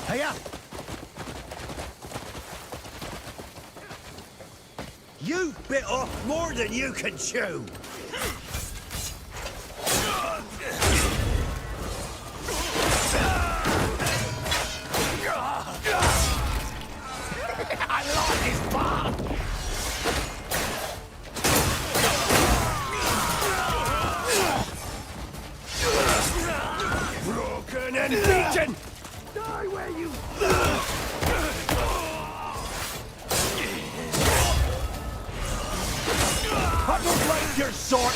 S2: Hiya!
S21: You bit off more than you can chew!
S12: I like this part!
S21: Broken and beaten!
S12: Die where you...
S21: I don't like your sort!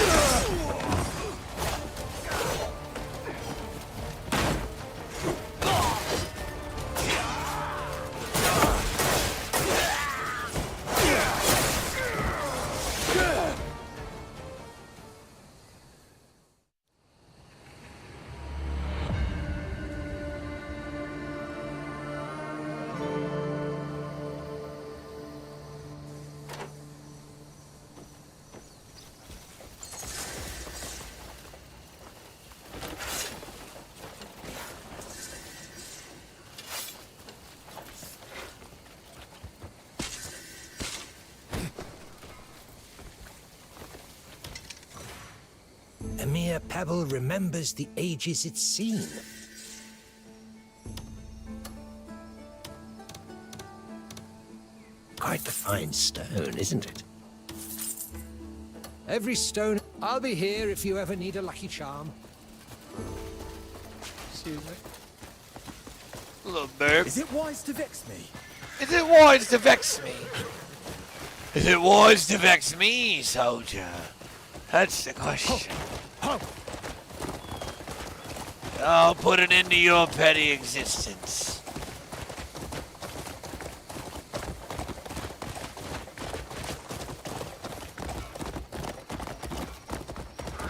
S12: A mere pebble remembers the ages it's seen. Quite the fine stone, isn't it? Every stone... I'll be here if you ever need a lucky charm.
S6: Excuse me. Little bird.
S8: Is it wise to vex me?
S6: Is it wise to vex me? Is it wise to vex me, soldier? That's the question. I'll put an end to your petty existence.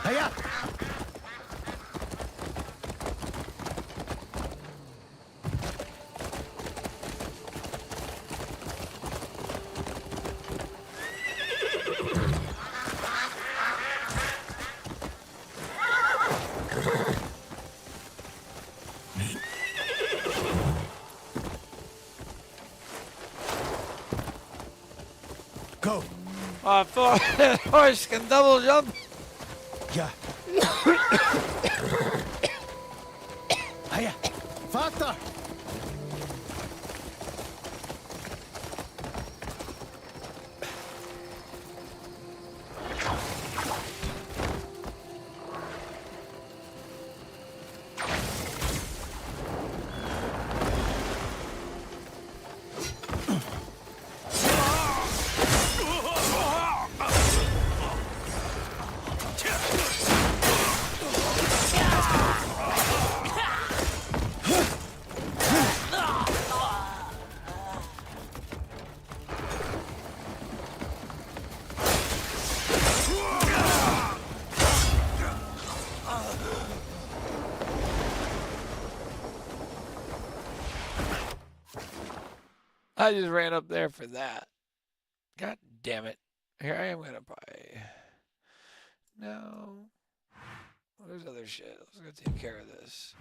S2: Hiya!
S8: Go.
S6: I thought that horse can double jump.
S2: Yeah. Hiya! Faster!
S6: I just ran up there for that. God damn it. Here I am gonna buy. No. Well, there's other shit. Let's go take care of this.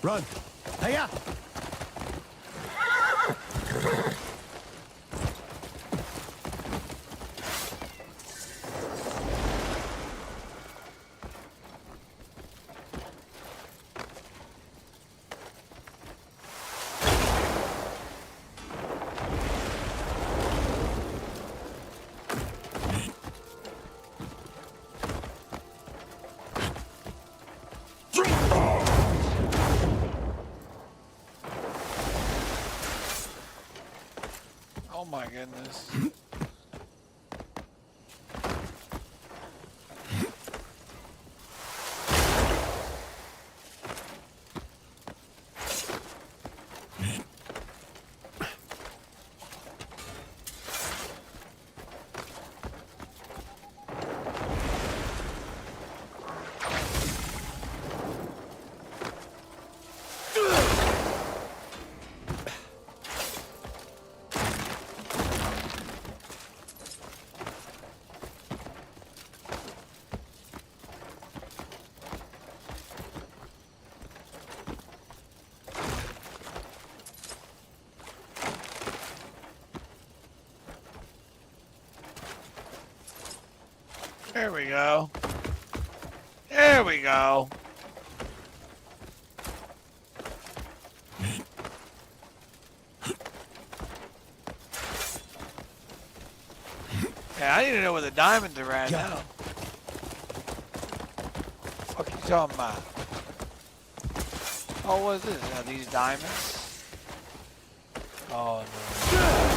S8: Run! Hiya!
S6: Oh my goodness. There we go. There we go. Yeah, I need to know where the diamonds are at now. What you talking about? Oh, what is this? Are these diamonds? Oh no.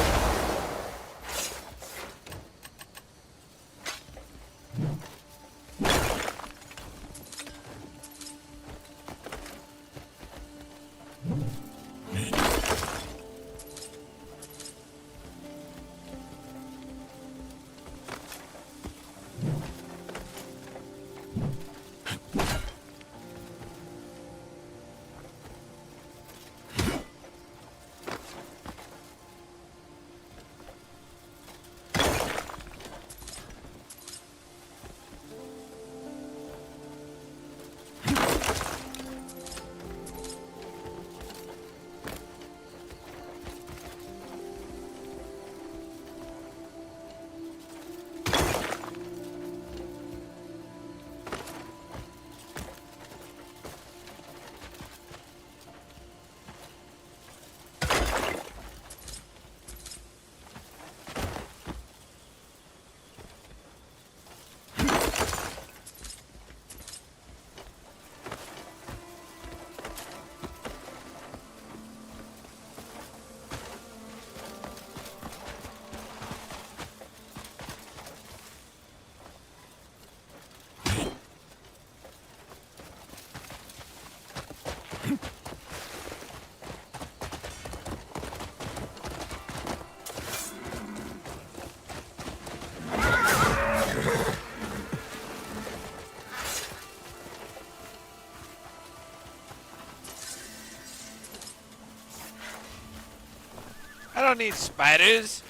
S6: I don't need spiders.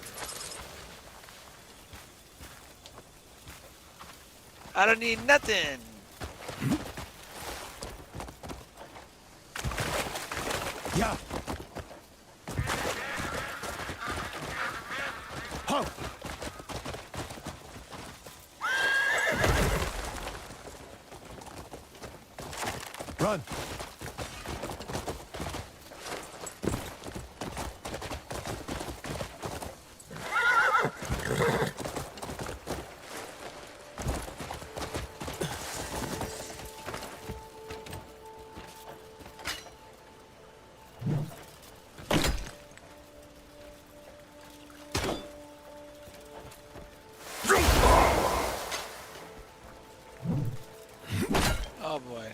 S6: I don't need nothing.
S8: Yeah. Ho! Run!
S6: Oh boy.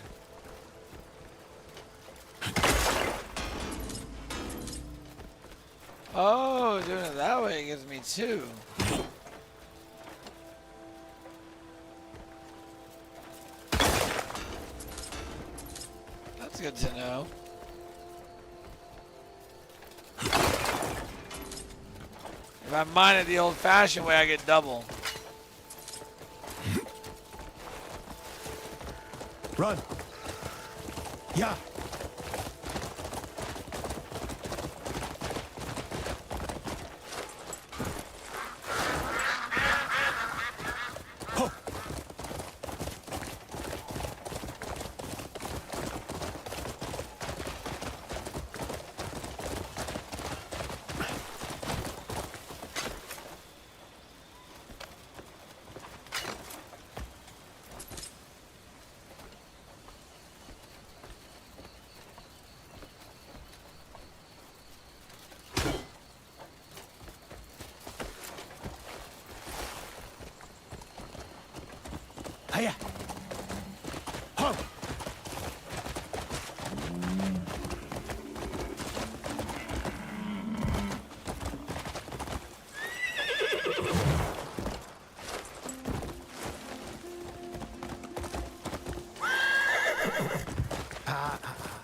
S6: Oh, doing it that way gives me 2. That's good to know. If I mine it the old-fashioned way, I get double.
S8: Run! Yeah! Hiya! Ho!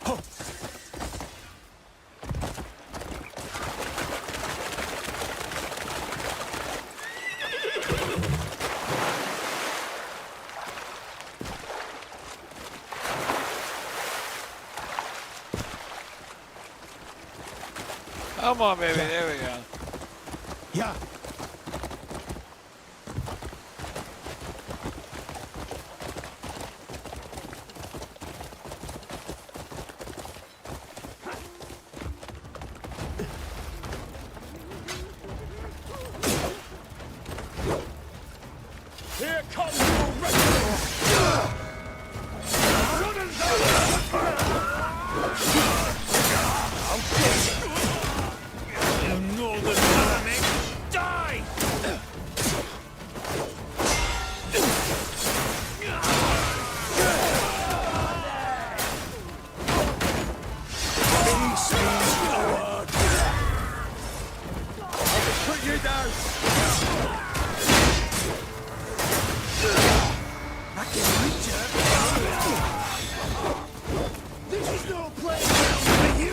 S8: Ho!
S6: Come on, baby. There we go.
S8: Yeah!
S4: Here comes your rescue! You know the dynamic! Die! Put you down! I can reach her. This is no playground for you,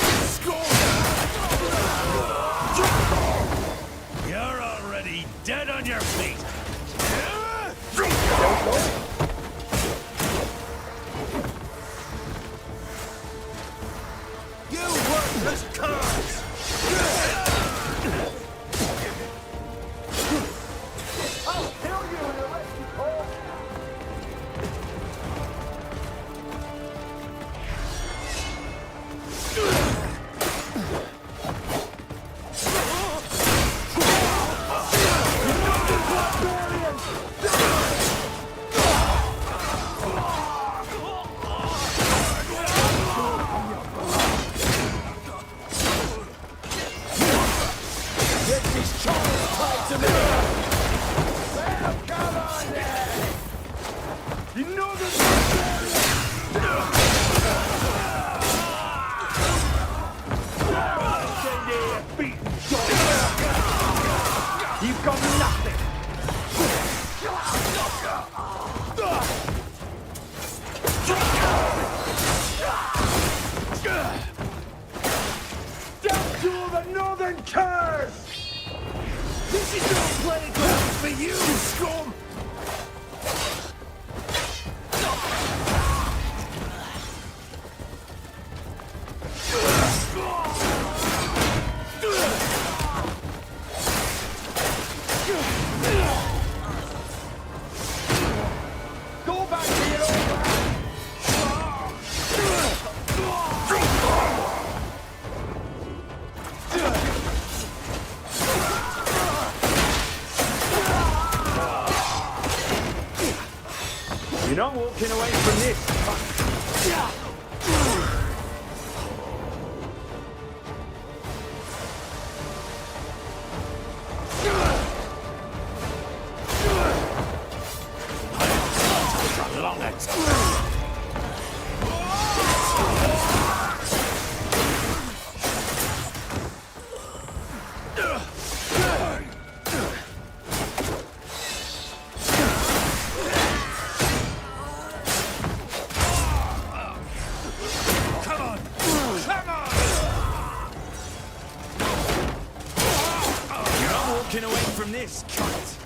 S4: You're already dead on your feet. You worthless curs! I'll kill you in the rescue call! Get these charms tied to me! Well, come on then! You know this You've got nothing! Down to the northern curve! This is no playground for you, scum! Go back to your old man!
S13: You're not walking away from this. Walking away from this, cunt!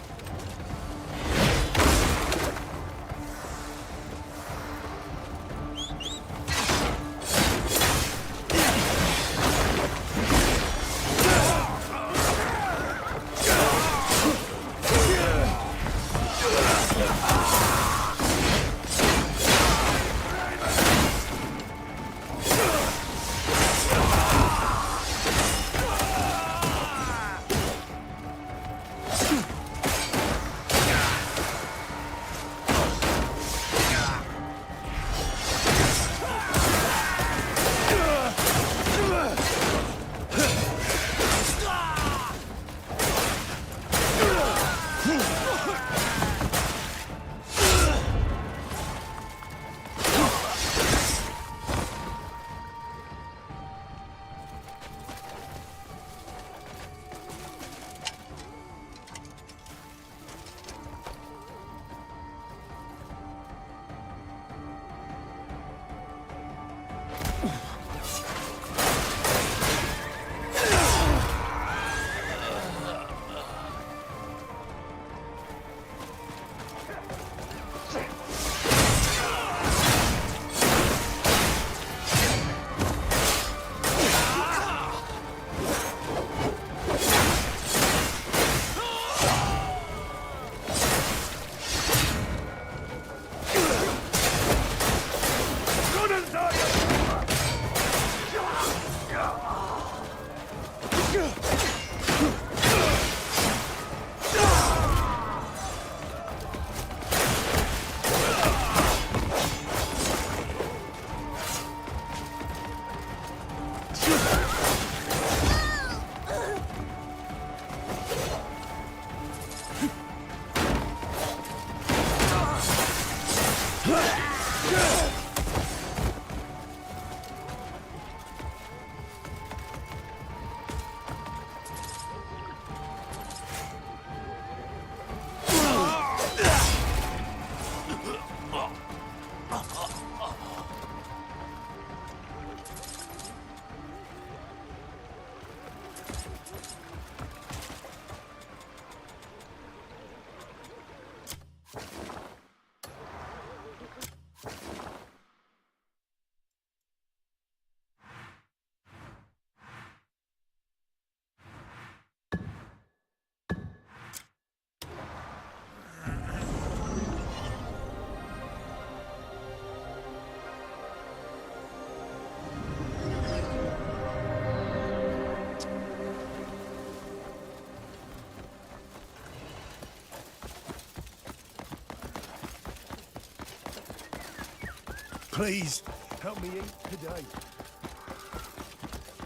S8: Please, help me eat today.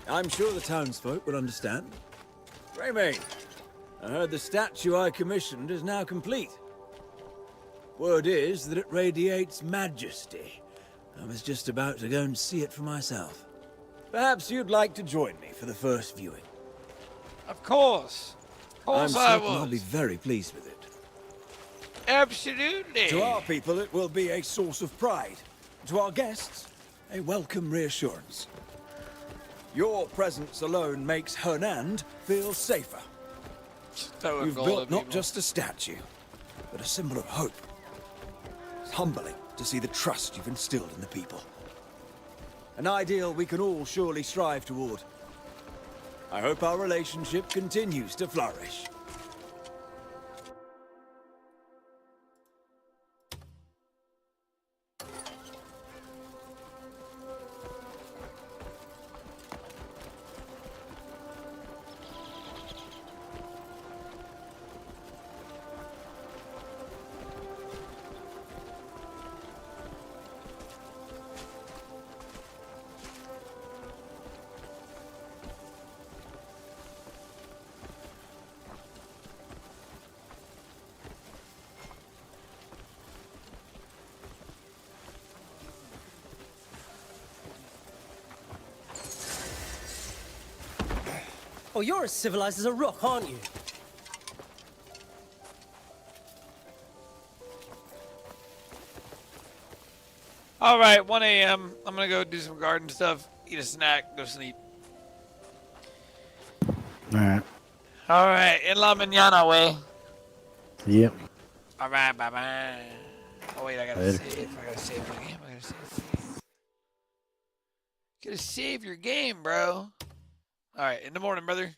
S17: I'm sure the townsfolk will understand. Raymain, I heard the statue I commissioned is now complete. Word is that it radiates majesty. I was just about to go and see it for myself. Perhaps you'd like to join me for the first viewing.
S6: Of course. Of course I
S17: I'm certain I'll
S6: was.
S17: be very pleased with it.
S6: Absolutely.
S17: To our people, it will be a source of pride. To our guests, a welcome reassurance. Your presence alone makes Hernand feel safer.
S6: Totem
S17: You've
S6: gold
S17: built
S6: of
S17: not
S6: people.
S17: just a statue, but a symbol of hope. It's humbling to see the trust you've instilled in the people. An ideal we can all surely strive toward. I hope our relationship continues to flourish.
S15: Oh, you're as civilized as a rock, aren't you?
S6: All right, 1 a.m. I'm gonna go do some garden stuff, eat a snack, go sleep.
S14: Alright.
S6: All right, en la mañana, way.
S14: Yep.
S6: All right, bye bye. Oh wait, I gotta
S14: Later.
S6: save. I gotta save my game. I gotta save. Gotta save your game, bro. All right, in the morning, brother.